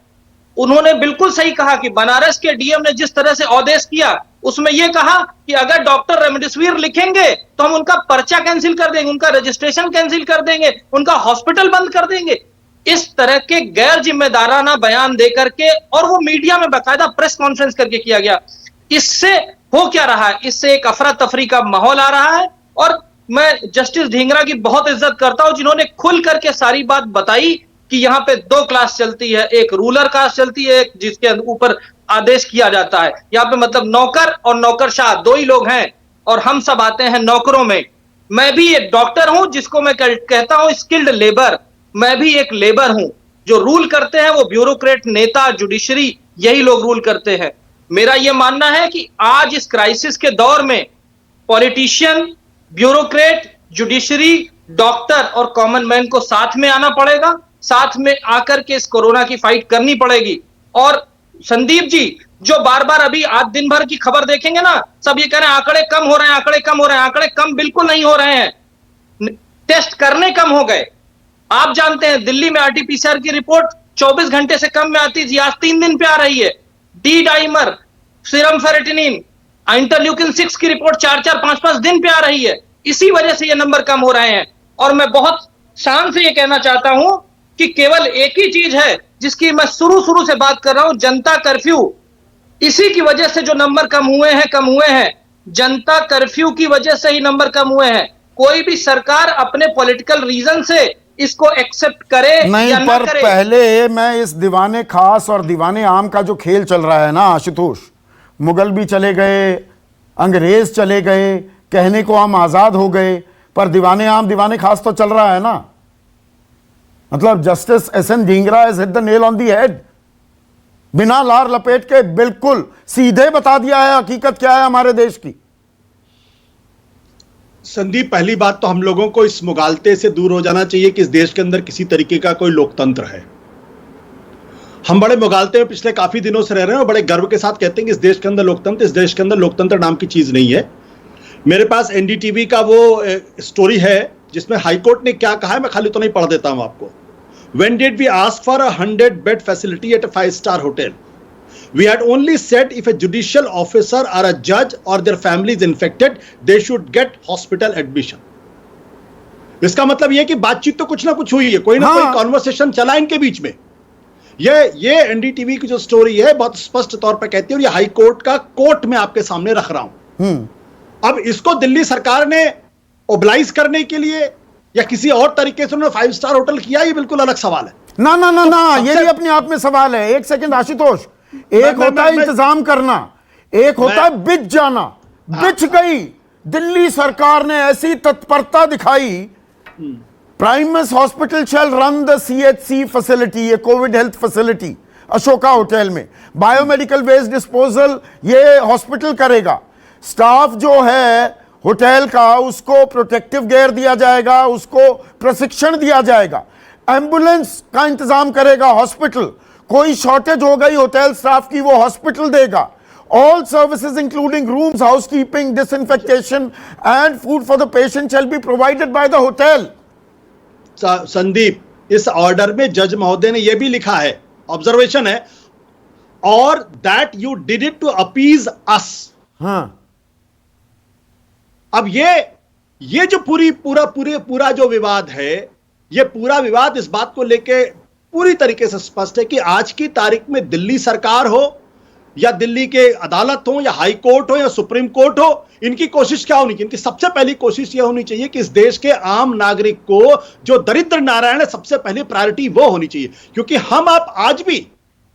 उन्होंने बिल्कुल सही कहा कि बनारस के डीएम ने जिस तरह से आदेश किया उसमें यह कहा कि अगर डॉक्टर रेमडेसिविर लिखेंगे तो हम उनका पर्चा कैंसिल कर देंगे, उनका रजिस्ट्रेशन कैंसिल कर देंगे, उनका हॉस्पिटल बंद कर देंगे। इस तरह के गैर जिम्मेदाराना बयान दे करके, और वो मीडिया में बाकायदा प्रेस कॉन्फ्रेंस करके किया गया। इससे हो क्या रहा है? इससे एक अफरा तफरी का माहौल आ रहा है। और मैं जस्टिस ढींगरा की बहुत इज्जत करता हूं जिन्होंने खुल करके सारी बात बताई कि यहाँ पे 2 क्लास चलती है, एक रूरल कास्ट चलती है, एक जिसके ऊपर आदेश किया जाता है। यहाँ पे मतलब नौकर और नौकरशाह 2 ही लोग हैं और हम सब आते हैं नौकरों में। मैं भी एक डॉक्टर हूं जिसको मैं कहता हूं स्किल्ड लेबर। मैं भी एक लेबर हूं। जो रूल करते हैं वो ब्यूरोक्रेट, नेता, जुडिशरी, यही लोग रूल करते हैं। मेरा यह मानना है कि आज इस क्राइसिस के दौर में पॉलिटिशियन, ब्यूरोक्रेट, जुडिशरी, डॉक्टर और कॉमन मैन को साथ में आना पड़ेगा, साथ में आकर के इस कोरोना की फाइट करनी पड़ेगी। और संदीप जी, जो बार बार अभी आज दिन भर की खबर देखेंगे ना, सब ये कह रहे हैं आंकड़े कम हो रहे हैं, आंकड़े कम हो रहे हैं। आंकड़े कम बिल्कुल नहीं हो रहे हैं, टेस्ट करने कम हो गए। आप जानते हैं दिल्ली में आरटीपीसीआर की रिपोर्ट 24 घंटे से कम में आती थी, आज 3 दिन पे आ रही है। डी डाइमर, सीरम फेरेटिनिन, इंटरल्यूकिन 6 की रिपोर्ट 4-4, 5-5 दिन पे आ रही है। इसी वजह से ये नंबर कम हो रहे हैं। और मैं बहुत शान से ये कहना चाहता हूं कि केवल एक ही चीज है जिसकी मैं शुरू से बात कर रहा हूं, जनता कर्फ्यू। इसी की वजह से जो नंबर कम हुए हैं। जनता कर्फ्यू की वजह से ही नंबर कम हुए हैं। कोई भी सरकार अपने पॉलिटिकल रीजन से इसको एक्सेप्ट करे नहीं, या ना पर करे। पहले मैं इस दीवाने खास और दीवाने आम का जो खेल चल रहा है ना आशुतोष, मुगल भी चले गए, अंग्रेज चले गए, कहने को हम आजाद हो गए, पर दीवाने आम दीवाने खास तो चल रहा है ना। मतलब justice SN. Dhingra has hit the nail on the head. बिना लार लपेट के बिल्कुल सीधे बता दिया है हकीकत क्या है हमारे देश की। संदीप, पहली बात तो हम लोगों को इस मुगालते से दूर हो जाना चाहिए कि इस देश के अंदर किसी तरीके का कोई लोकतंत्र है। हम बड़े मुगालते में पिछले काफी दिनों से रह रहे हैं और बड़े गर्व के साथ कहते हैं कि इस देश के अंदर लोकतंत्र नाम की चीज नहीं है। मेरे पास एनडीटीवी का वो स्टोरी है जिसमें हाईकोर्ट ने क्या कहा है, मैं खाली तो नहीं पढ़ देता हूं आपको। When did we ask for a 100-bed facility at a 5-star hotel? We had only said if a judicial officer or a judge or their family is infected, they should get hospital admission. इसका मतलब यह कि बातचीत तो कुछ ना कुछ हुई है, कोई ना कोई कॉन्वर्सेशन चला इनके बीच में। ये एनडीटीवी की जो स्टोरी है बहुत स्पष्ट तौर पर कहती है, और ये हाई कोर्ट का कोर्ट में आपके सामने रख रहा हूं। अब इसको दिल्ली सरकार ने ओबलाइज करने के लिए या किसी और तरीके से उन्होंने 5-स्टार होटल किया, ये बिल्कुल अलग सवाल है। ना ये भी अपने आप में सवाल है। एक सेकंड आशुतोष, एक होता है इंतजाम करना, एक होता है बिछ जाना। बिछ गई दिल्ली सरकार ने, ऐसी तत्परता दिखाई। Primus hospital shall run the CHC facility, ये covid health facility Ashoka hotel में। बायोमेडिकल वेस्ट डिस्पोजल ये हॉस्पिटल करेगा। स्टाफ जो है होटल का उसको प्रोटेक्टिव गियर दिया जाएगा, उसको प्रशिक्षण दिया जाएगा। एम्बुलेंस का इंतजाम करेगा हॉस्पिटल। कोई शॉर्टेज हो गई होटल स्टाफ की, वो हॉस्पिटल देगा। All services including rooms, housekeeping, disinfection and food for the patient shall be provided by the hotel. Sandeep, इस ऑर्डर में जज महोदय ने यह भी लिखा है, ऑब्जर्वेशन है, और that you did it to appease us. हाँ, अब ये जो पूरा जो विवाद है, ये पूरा विवाद इस बात को लेके पूरी तरीके से स्पष्ट है कि आज की तारीख में दिल्ली सरकार हो या दिल्ली के अदालत हो या हाई कोर्ट हो या सुप्रीम कोर्ट हो, इनकी कोशिश क्या होनी चाहिए? इनकी सबसे पहली कोशिश यह होनी चाहिए कि इस देश के आम नागरिक को, जो दरिद्र नारायण है, सबसे पहली प्रायोरिटी वो होनी चाहिए। क्योंकि हम आप आज भी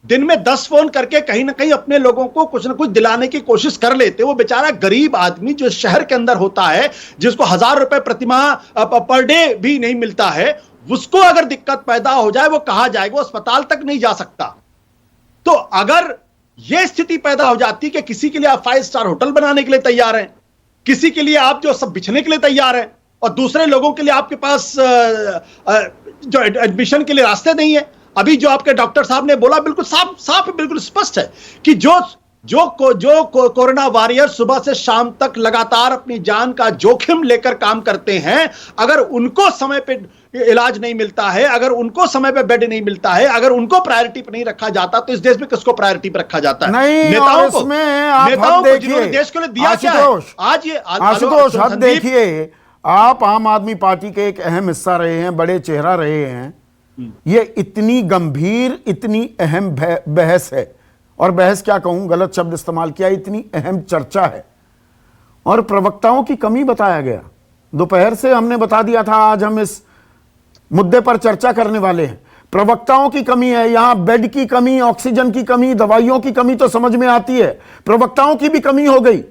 दिन में 10 फोन करके कहीं ना कहीं अपने लोगों को कुछ ना कुछ दिलाने की कोशिश कर लेते। वो बेचारा गरीब आदमी जो शहर के अंदर होता है, जिसको 1000 रुपए प्रतिमाह पर डे भी नहीं मिलता है, उसको अगर दिक्कत पैदा हो जाए, वो कहां जाएगा? वो अस्पताल तक नहीं जा सकता। तो अगर यह स्थिति पैदा हो जाती है कि किसी के लिए आप 5-स्टार होटल बनाने के लिए तैयार हैं, किसी के लिए आप जो सब बिछने के लिए तैयार हैं, और दूसरे लोगों के लिए आपके पास जो एडमिशन के लिए रास्ते नहीं है। अभी जो आपके डॉक्टर साहब ने बोला बिल्कुल साफ बिल्कुल स्पष्ट है कि जो कोरोना वॉरियर सुबह से शाम तक लगातार अपनी जान का जोखिम लेकर काम करते हैं, अगर उनको समय पे इलाज नहीं मिलता है, अगर उनको समय पे बेड नहीं मिलता है, अगर उनको प्रायोरिटी पे नहीं रखा जाता, तो इस देश में किसको प्रायोरिटी पे रखा जाता है? नहीं, नेताओं को, नेताओं को जिन्होंने देश को दिया क्या है? आज ये आशुतोष, हद देखिए, आप आम आदमी पार्टी के एक अहम हिस्सा रहे हैं, बड़े चेहरा रहे हैं। ये इतनी गंभीर, इतनी अहम बहस है, और बहस क्या कहूं, गलत शब्द इस्तेमाल किया, इतनी अहम चर्चा है, और प्रवक्ताओं की कमी बताया गया। दोपहर से हमने बता दिया था आज हम इस मुद्दे पर चर्चा करने वाले हैं। प्रवक्ताओं की कमी है, यहां बेड की कमी, ऑक्सीजन की कमी, दवाइयों की कमी तो समझ में आती है, प्रवक्ताओं की भी कमी हो गई।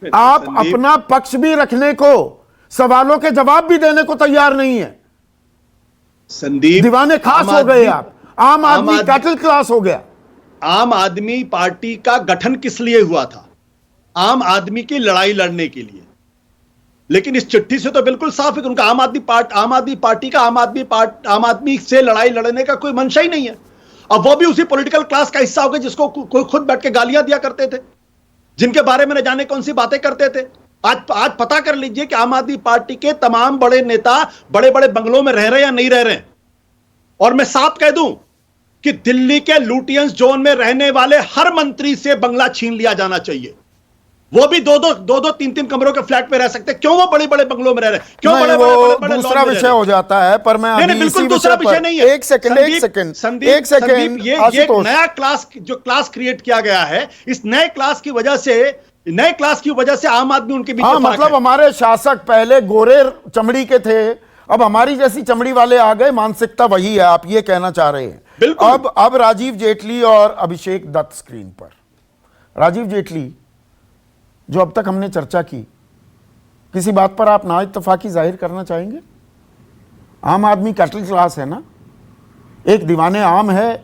आप अपना पक्ष भी रखने को, सवालों के जवाब भी देने को तैयार नहीं है। संदीप, दीवाने खास हो गए आप, आम आदमी कैटल क्लास हो गया। आम आदमी पार्टी का गठन किस लिए हुआ था? आम आदमी की लड़ाई लड़ने के लिए। लेकिन इस चिट्ठी से तो बिल्कुल साफ है कि उनका आम आदमी पार्टी का आम आदमी से लड़ाई लड़ने का कोई मंशा ही नहीं है। अब वो भी उसी पॉलिटिकल क्लास का हिस्सा हो गए जिसको कोई खुद बैठ के गालियां दिया करते थे, जिनके बारे में न जाने कौन सी बातें करते थे। आज पता कर लीजिए कि आम आदमी पार्टी के तमाम बड़े नेता बड़े बड़े बंगलों में रह रहे हैं या नहीं रह रहे हैं। और मैं साफ कह दूं कि दिल्ली के लुटियंस जोन में रहने वाले हर मंत्री से बंगला छीन लिया जाना चाहिए। वो भी दो तीन कमरों के फ्लैट पे रह सकते। क्यों वो बड़े बड़े बंगलों में रह रहे हैं? क्यों बड़े दूसरा विषय हो जाता है। पर मैं नहीं, बिल्कुल दूसरा विषय नहीं है। एक सेकंड संदीप, ये एक नया क्लास जो क्लास क्रिएट किया गया है, इस नए क्लास की वजह से आम आदमी उनके बीच मतलब हमारे शासक पहले गोरे चमड़ी के थे, अब हमारी जैसी चमड़ी वाले आ गए, मानसिकता वही है, आप ये कहना चाह रहे हैं। बिल्कुल। अब राजीव जेटली और अभिषेक दत्त स्क्रीन पर। राजीव जेटली, जो अब तक हमने चर्चा की, किसी बात पर आप ना इत्तेफाकी जाहिर करना चाहेंगे? आम आदमी कैटल क्लास है ना, एक दीवाने आम है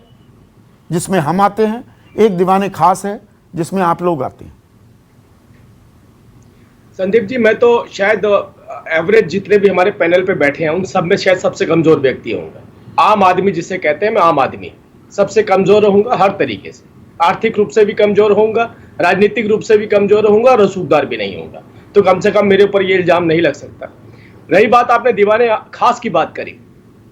जिसमें हम आते हैं, एक दीवाने खास है जिसमें आप लोग आते हैं। संदीप जी, मैं तो शायद एवरेज जितने भी हमारे पैनल पे बैठे हैं उन सब में शायद सबसे कमजोर व्यक्ति होऊंगा। आम आदमी जिसे कहते हैं, मैं आम आदमी सबसे कमजोर रहूंगा हर तरीके से। आर्थिक रूप से भी कमजोर होऊंगा, राजनीतिक रूप से भी कमजोर होऊंगा और रसूखदार भी नहीं होऊंगा। तो कम से कम मेरे ऊपर ये इल्जाम नहीं लग सकता। रही बात आपने दीवाने खास की बात करी,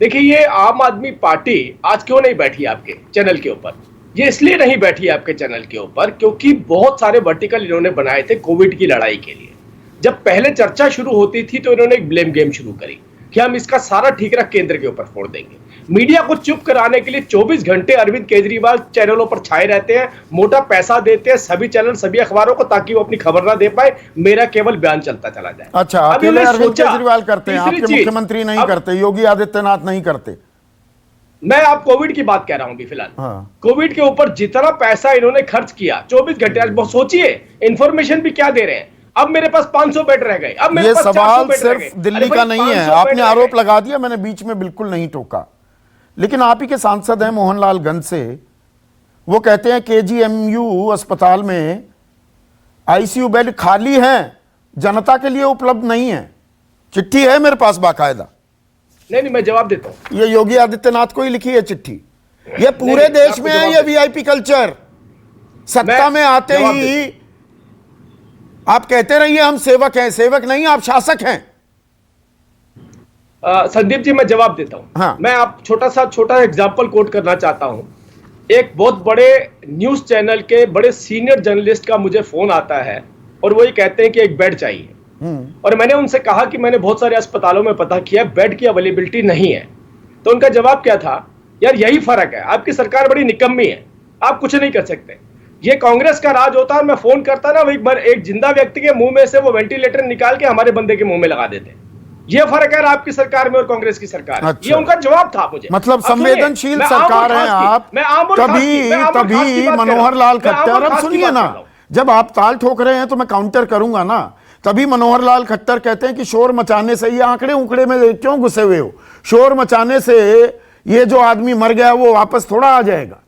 देखिए ये आम आदमी पार्टी आज क्यों नहीं बैठी आपके चैनल के ऊपर? ये इसलिए नहीं बैठी आपके चैनल के ऊपर क्योंकि बहुत सारे वर्टिकल इन्होंने बनाए थे कोविड की लड़ाई के लिए। जब पहले चर्चा शुरू होती थी तो इन्होंने एक ब्लेम गेम शुरू करी कि हम इसका सारा ठीकरा केंद्र के ऊपर फोड़ देंगे। मीडिया को चुप कराने के लिए 24 घंटे अरविंद केजरीवाल चैनलों पर छाए रहते हैं, मोटा पैसा देते हैं सभी चैनल सभी अखबारों को, ताकि वो अपनी खबर ना दे पाए, मेरा केवल बयान चलता चला जाए। अच्छा, अकेले अरविंद केजरीवाल करते हैं, आपके मुख्यमंत्री नहीं करते, योगी आदित्यनाथ नहीं करते? मैं आप कोविड की बात कह रहा हूं अभी फिलहाल। कोविड के ऊपर जितना पैसा इन्होंने खर्च किया 24 घंटे, सोचिए इंफॉर्मेशन भी क्या दे रहे हैं। अब मेरे पास 500 बेड रह गए, अब मेरे पास 400 बेड रह गए। सिर्फ दिल्ली का नहीं है, आपने आरोप लगा दिया, मैंने बीच में बिल्कुल नहीं टोका। लेकिन आप ही के सांसद हैं मोहनलालगंज से, वो कहते हैं केजीएमयू अस्पताल में आईसीयू बेड खाली हैं, जनता के लिए उपलब्ध नहीं है। चिट्ठी है मेरे पास बाकायदा। नहीं, मैं जवाब देता हूं। ये योगी आदित्यनाथ को ही लिखी है चिट्ठी। ये पूरे देश में है ये वीआईपी कल्चर। सत्ता में आते ही आप कहते रहिए हम सेवक हैं, सेवक नहीं, आप शासक हैं। संदीप जी, मैं जवाब देता हूं। हाँ। मैं आप छोटा एग्जांपल कोट करना चाहता हूं। एक बहुत बड़े न्यूज चैनल के बड़े सीनियर जर्नलिस्ट का मुझे फोन आता है और वो ये कहते हैं कि एक बेड चाहिए। और मैंने उनसे कहा कि मैंने बहुत सारे अस्पतालों में पता किया, बेड की अवेलेबिलिटी नहीं है। तो उनका जवाब क्या था, यार यही फर्क है, आपकी सरकार बड़ी निकम्मी है, आप कुछ नहीं कर सकते। ये कांग्रेस का राज होता है और मैं फोन करता ना, वो एक जिंदा व्यक्ति के मुंह में से वो वेंटिलेटर निकाल के हमारे बंदे के मुंह में लगा देते। ये फर्क है आपकी सरकार में और कांग्रेस की सरकार। अच्छा। ये उनका जवाब था मुझे। मतलब संवेदनशील सरकार है आप। तभी मनोहर लाल खट्टर, अब सुनिए ना, जब आप ताल ठोक रहे हैं तो मैं काउंटर करूंगा ना। तभी मनोहर लाल खट्टर कहते हैं कि शोर मचाने से, ये आंकड़े उंकड़े में क्यों घुसे हुए हो, शोर मचाने से ये जो आदमी मर गया वो वापस थोड़ा आ जाएगा।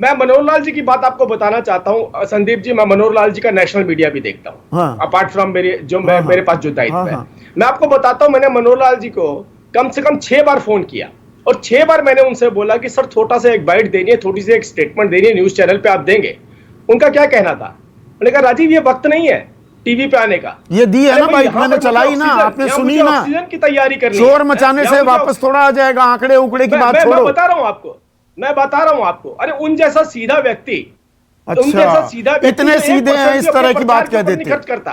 मैं मनोहर लाल जी की बात आपको बताना चाहता हूं संदीप जी, मैं मनोहर लाल जी का नेशनल मीडिया भी देखता हूं। हाँ। अपार्ट फ्रॉम मेरे पास जो दायित्व है, मैं आपको बताता हूं, मैंने मनोहर लाल जी को कम से कम 6 बार फोन किया और 6 बार मैंने उनसे बोला कि सर छोटा सा एक बाइट देनी है, थोड़ी सी एक स्टेटमेंट देनी है, न्यूज चैनल पे आप देंगे। उनका क्या कहना था, उन्होंने कहा राजीव ये वक्त नहीं है टीवी पे आने का। ये दी है ना बाइट, मैंने चलाई ना, आपने सुनी ना। ऑक्सीजन की तैयारी करनी, शोर मचाने से वापस थोड़ा आ जाएगा, आंकड़े उकड़े की बात छोड़ो। मैं बता रहा हूं आपको, अरे उन जैसा सीधा व्यक्ति, उन जैसा सीधा व्यक्ति इतने सीधे हैं इस तरह की बात कह देते, खर्च करता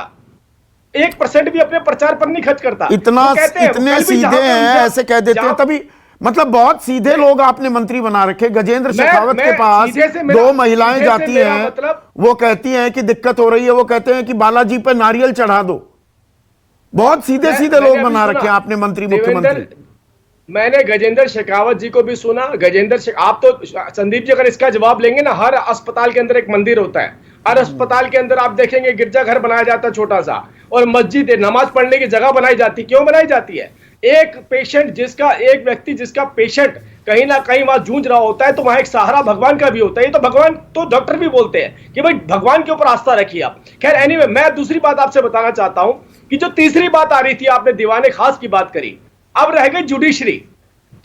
1% भी अपने प्रचार पर नहीं खर्च करता। इतने सीधे हैं ऐसे कह देते हैं। तभी मतलब बहुत सीधे लोग आपने मंत्री बना रखे। गजेंद्र शेखावत के पास 2 महिलाएं जाती हैं, वो कहती हैं कि दिक्कत हो रही है, वो कहते हैं कि बालाजी पर नारियल चढ़ा दो। बहुत सीधे सीधे लोग बना रखे आपने मंत्री, मुख्यमंत्री। मैंने गजेंद्र शेखावत जी को भी सुना। आप तो संदीप जी अगर इसका जवाब लेंगे ना, हर अस्पताल के अंदर एक मंदिर होता है, हर अस्पताल के अंदर आप देखेंगे गिरजाघर बनाया जाता है छोटा सा, और मस्जिद नमाज पढ़ने की जगह बनाई जाती। क्यों बनाई जाती है? एक पेशेंट जिसका, एक व्यक्ति जिसका पेशेंट कहीं ना कहीं वहां जूझ रहा होता है, तो वहां एक सहारा भगवान का भी होता है। ये तो भगवान, तो डॉक्टर भी बोलते हैं कि भाई भगवान के ऊपर आस्था रखिए आप। खैर एनीवे, मैं दूसरी बात आपसे बताना चाहता हूं कि जो तीसरी बात आ रही थी, आपने दीवाने खास की बात करी, अब रह गई जुडिशरी।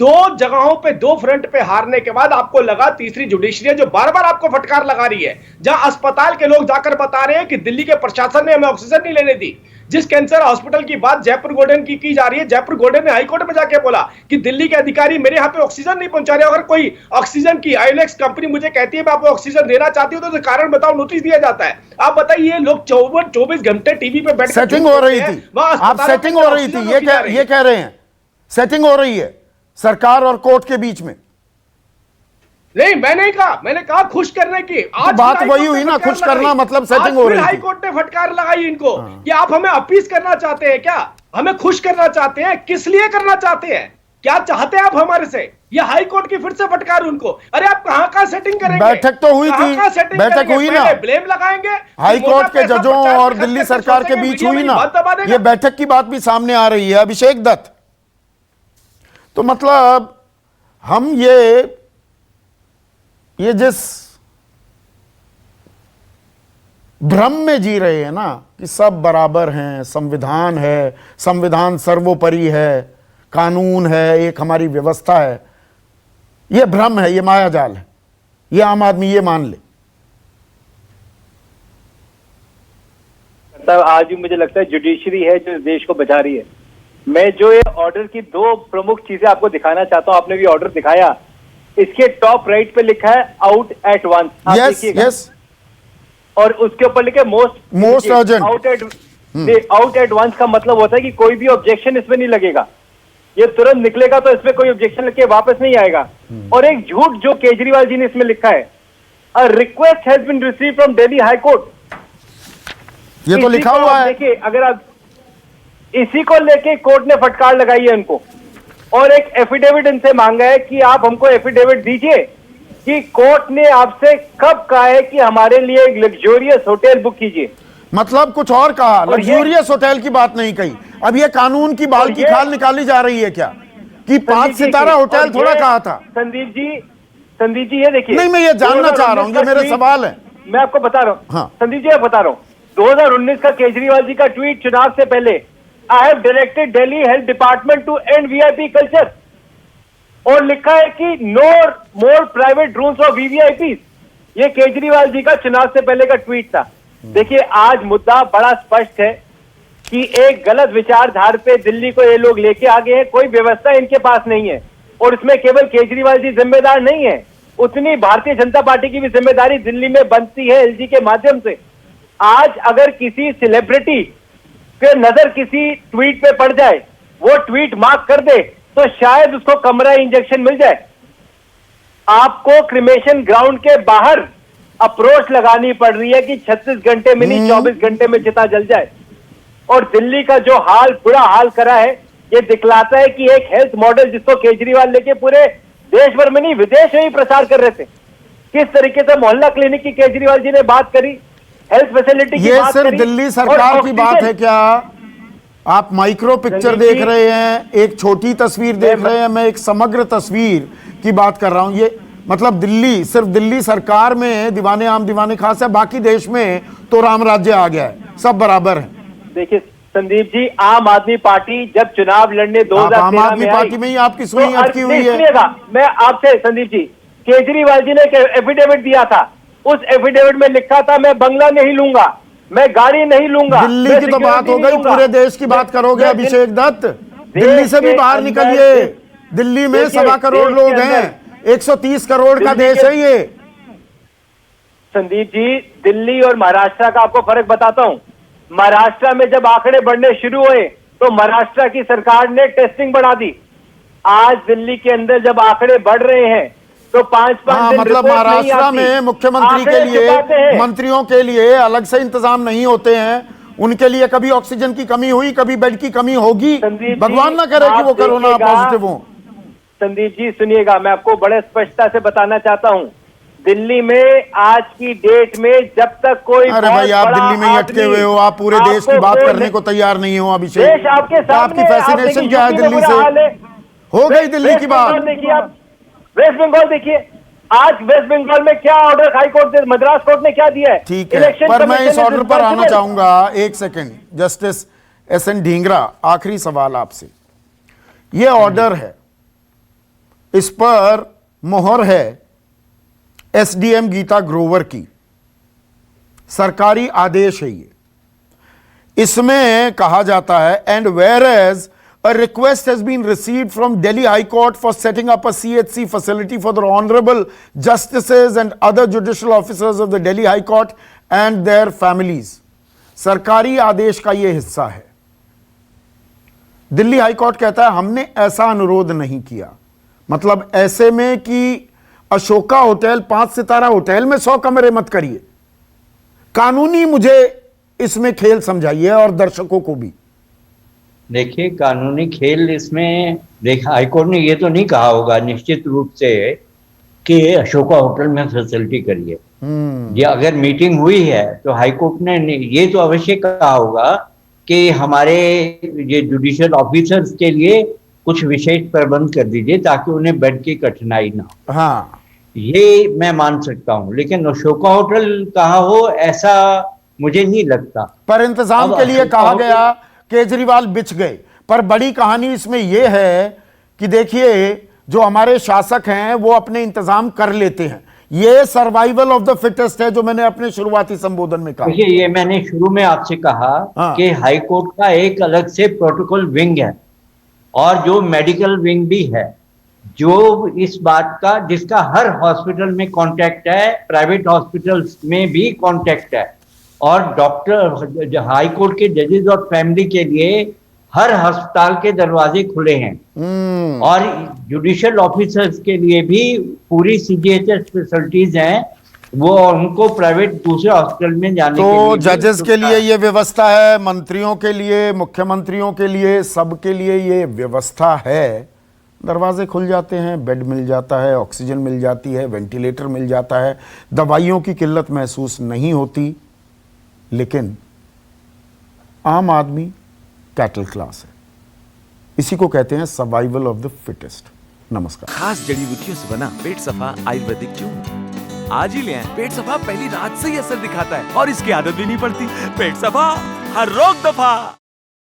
दो जगहों पे, दो फ्रंट पे हारने के बाद आपको लगा तीसरी जुडिशरी जो बार बार आपको फटकार लगा रही है, जहां अस्पताल के लोग जाकर बता रहे हैं कि दिल्ली के प्रशासन ने हमें ऑक्सीजन नहीं लेने दी। जिस कैंसर हॉस्पिटल की बात जयपुर गोल्डन की जा रही है, जयपुर गोल्डन ने हाईकोर्ट में जाके बोला कि दिल्ली के अधिकारी मेरे यहाँ पे ऑक्सीजन नहीं पहुंचा रहे। अगर कोई ऑक्सीजन की आइलेक्स कंपनी मुझे कहती है मैं आपको ऑक्सीजन देना चाहती हूँ, तो कारण बताओ, नोटिस दिया जाता है। आप बताइए, लोग 24 घंटे टीवी पे बैठ सेटिंग हो रही थी, आप सेटिंग हो रही थी, ये कह रहे हैं सेटिंग हो रही है सरकार और कोर्ट के बीच में। नहीं, मैंने कहा खुश करने की। आज बात वही हुई ना, खुश करना मतलब सेटिंग हो रही थी। हाई कोर्ट ने फटकार लगाई इनको कि आप हमें अपीस करना चाहते हैं क्या, हमें खुश करना चाहते हैं, किस लिए करना चाहते हैं, क्या चाहते हैं आप हमारे से? ये हाई कोर्ट की फिर से फटकार उनको। अरे आप कहां सेटिंग करेंगे? बैठक तो हुई थी, बैठक हुई ना, ब्लेम लगाएंगे हाई कोर्ट के जजों और दिल्ली सरकार के बीच हुई ना, ये बैठक की बात भी सामने आ रही है। अभिषेक दत्त, तो मतलब हम ये जिस भ्रम में जी रहे हैं ना कि सब बराबर हैं, संविधान है, संविधान सर्वोपरि है, कानून है, एक हमारी व्यवस्था है, ये भ्रम है, ये मायाजाल है, ये आम आदमी ये मान ले। आज भी मुझे लगता है जुडिशरी है जो देश को बचा रही है। मैं जो ये ऑर्डर की दो प्रमुख चीजें आपको दिखाना चाहता हूं, आपने भी ऑर्डर दिखाया, इसके टॉप राइट पे लिखा है आउट एट वंस, यस, और उसके ऊपर लिखा है most urgent. Out at once का मतलब होता है कि कोई भी ऑब्जेक्शन इसमें नहीं लगेगा, ये तुरंत निकलेगा तो इसमें कोई ऑब्जेक्शन लेके वापस नहीं आएगा। और एक झूठ जो केजरीवाल जी ने इसमें लिखा है, a request has been received from Delhi high court, ये तो लिखा हुआ है। देखिए, अगर आप इसी को लेके कोर्ट ने फटकार लगाई है इनको, और एक एफिडेविट इनसे मांगा है कि आप हमको एफिडेविट दीजिए कि कोर्ट ने आपसे कब कहा है कि हमारे लिए एक लग्जूरियस होटल बुक कीजिए। मतलब कुछ और कहा, लग्जूरियस होटल की बात नहीं कही। अब ये कानून की बाल की खाल निकाली जा रही है क्या कि 5 सितारा होटल थोड़ा कहा था? संदीप जी ये देखिए, नहीं, मैं ये जानना चाह रहा हूं, ये मेरे सवाल है, मैं आपको बता रहा हूँ। हाँ। संदीप जी मैं बता रहा हूँ, 2019 का केजरीवाल जी का ट्वीट चुनाव से पहले, I have directed Delhi Health Department to end VIP culture, और लिखा है कि no more private rooms of VVIPs। ये केजरीवाल जी का चुनाव से पहले का ट्वीट था। देखिए, आज मुद्दा बड़ा स्पष्ट है कि एक गलत विचारधारा पे दिल्ली को ये लोग लेके आ गए हैं, कोई व्यवस्था इनके पास नहीं है, और इसमें केवल केजरीवाल जी जिम्मेदार नहीं है, उतनी भारतीय जनता पार्टी की भी जिम्मेदारी दिल्ली में बनती है एलजी के माध्यम से। आज अगर किसी सेलिब्रिटी पे नजर किसी ट्वीट पे पड़ जाए, वो ट्वीट मार्क कर दे, तो शायद उसको कमरा इंजेक्शन मिल जाए। आपको क्रिमेशन ग्राउंड के बाहर अप्रोच लगानी पड़ रही है कि 36 घंटे में नहीं 24 घंटे में चिता जल जाए। और दिल्ली का जो हाल, बुरा हाल करा है, ये दिखलाता है कि एक हेल्थ मॉडल जिसको केजरीवाल लेके पूरे देश भर में नहीं विदेश में ही प्रचार कर रहे थे, किस तरीके से मोहल्ला क्लिनिक की केजरीवाल जी ने बात करी, हेल्थ फैसिलिटी की बात करी। ये सिर्फ दिल्ली सरकार की बात है क्या? आप माइक्रो पिक्चर देख रहे हैं, एक छोटी तस्वीर देख रहे हैं, मैं एक समग्र तस्वीर की बात कर रहा हूं। ये मतलब दिल्ली, सिर्फ दिल्ली सरकार में दीवाने आम दीवाने खास है, बाकी देश में तो राम राज्य आ गया है, सब बराबर है। देखिए संदीप जी, आम आदमी पार्टी जब चुनाव लड़ने 2013 आम आदमी पार्टी में ही आपकी सुई अटकी हुई है। मैं आपसे संदीप जी, केजरीवाल जी ने एक एफिडेविट दिया था, उस एफिडेविट में लिखा था मैं बंगला नहीं लूंगा, मैं गाड़ी नहीं लूंगा। दिल्ली की तो बात हो गई, पूरे देश की बात करोगे अभिषेक दत्त? दिल्ली से भी बाहर निकलिए, दिल्ली में 1.25 करोड़ लोग हैं, 130 करोड़ का देश है ये। संदीप जी, दिल्ली और महाराष्ट्र का आपको फर्क बताता हूं। महाराष्ट्र में जब आंकड़े बढ़ने शुरू हुए तो महाराष्ट्र की सरकार ने टेस्टिंग बढ़ा दी। आज दिल्ली के अंदर जब आंकड़े बढ़ रहे हैं तो 5-5 दिन मतलब महाराष्ट्र में मुख्यमंत्री के लिए, मंत्रियों के लिए अलग से इंतजाम नहीं होते हैं, उनके लिए कभी ऑक्सीजन की कमी हुई, कभी बेड की कमी होगी, भगवान ना करे कि वो कोरोना पॉजिटिव हो। संदीप जी सुनिएगा, मैं आपको बड़े स्पष्टता से बताना चाहता हूं, दिल्ली में आज की डेट में जब तक कोई अरे भाई आप दिल्ली में ही अटके हुए हो, आप पूरे देश की बात करने को तैयार नहीं हो अभिषेक। देश आपके सामने, आपकी फैसिनेशन क्या है दिल्ली से? हो गई दिल्ली की बात। देखिए आप वेस्ट बंगाल देखिए, आज वेस्ट बंगाल में क्या ऑर्डर हाईकोर्ट ने, मद्रास कोर्ट ने क्या दिया है? ठीक है, पर मैं इस ऑर्डर पर आना चाहूंगा। एक सेकंड, जस्टिस एसएन ढींगरा, आखिरी सवाल आपसे। ये ऑर्डर है, इस पर मोहर है एसडीएम गीता ग्रोवर की, सरकारी आदेश है ये। इसमें कहा जाता है and whereas a request has been received from Delhi High Court for setting up a CHC facility for the honorable justices and other judicial officers of the Delhi High Court and their families. सरकारी आदेश का यह हिस्सा है। Delhi high court कहता है हमने ऐसा अनुरोध नहीं किया। मतलब ऐसे में कि अशोका होटल 5 सितारा होटल में 100 कमरे मत करिए। कानूनी मुझे इसमें खेल समझाइए और दर्शकों को भी। देखिए, कानूनी खेल इसमें देखा, हाईकोर्ट ने ये तो नहीं कहा होगा निश्चित रूप से कि अशोका होटल में फैसिलिटी करिए। ये अगर मीटिंग हुई है तो हाईकोर्ट ने ये तो अवश्य कहा होगा कि हमारे ये जुडिशियल ऑफिसर्स के लिए कुछ विशेष प्रबंध कर दीजिए ताकि उन्हें बेड की कठिनाई ना हो। हाँ, ये मैं मान सकता हूँ, लेकिन अशोका होटल कहा हो ऐसा मुझे नहीं लगता। पर इंतजाम के लिए कहा गया, केजरीवाल बिछ गए। पर बड़ी कहानी इसमें यह है कि देखिए जो हमारे शासक हैं वो अपने इंतजाम कर लेते हैं। ये सर्वाइवल ऑफ द फिटेस्ट है जो मैंने अपने शुरुआती संबोधन में कहा। देखिए, ये मैंने शुरू में आपसे कहा कि हाई कोर्ट का एक अलग से प्रोटोकॉल विंग है और जो मेडिकल विंग भी है, जो इस बात का, जिसका हर हॉस्पिटल में कांटेक्ट है, प्राइवेट हॉस्पिटल्स में भी कांटेक्ट है। और डॉक्टर, हाई कोर्ट के जजेस और फैमिली के लिए हर अस्पताल के दरवाजे खुले हैं और जुडिशियल ऑफिसर्स के लिए भी पूरी सीजीएचएस फैसिलिटीज हैं, वो उनको प्राइवेट दूसरे हॉस्पिटल में जाने के लिए। तो जजेस के लिए ये व्यवस्था है, मंत्रियों के लिए, मुख्यमंत्रियों के लिए, सबके लिए ये व्यवस्था है। दरवाजे खुल जाते हैं, बेड मिल जाता है, ऑक्सीजन मिल जाती है, वेंटिलेटर मिल जाता है, दवाइयों की किल्लत महसूस नहीं होती। लेकिन आम आदमी कैटल क्लास है, इसी को कहते हैं सर्वाइवल ऑफ द फिटेस्ट। नमस्कार। खास जड़ी बूटियों से बना पेट सफा आयुर्वेदिक चूर्ण आज ही ले आएं। पेट सफा पहली रात से ही असर दिखाता है और इसकी आदत भी नहीं पड़ती। पेट सफा, हर रोग दफा।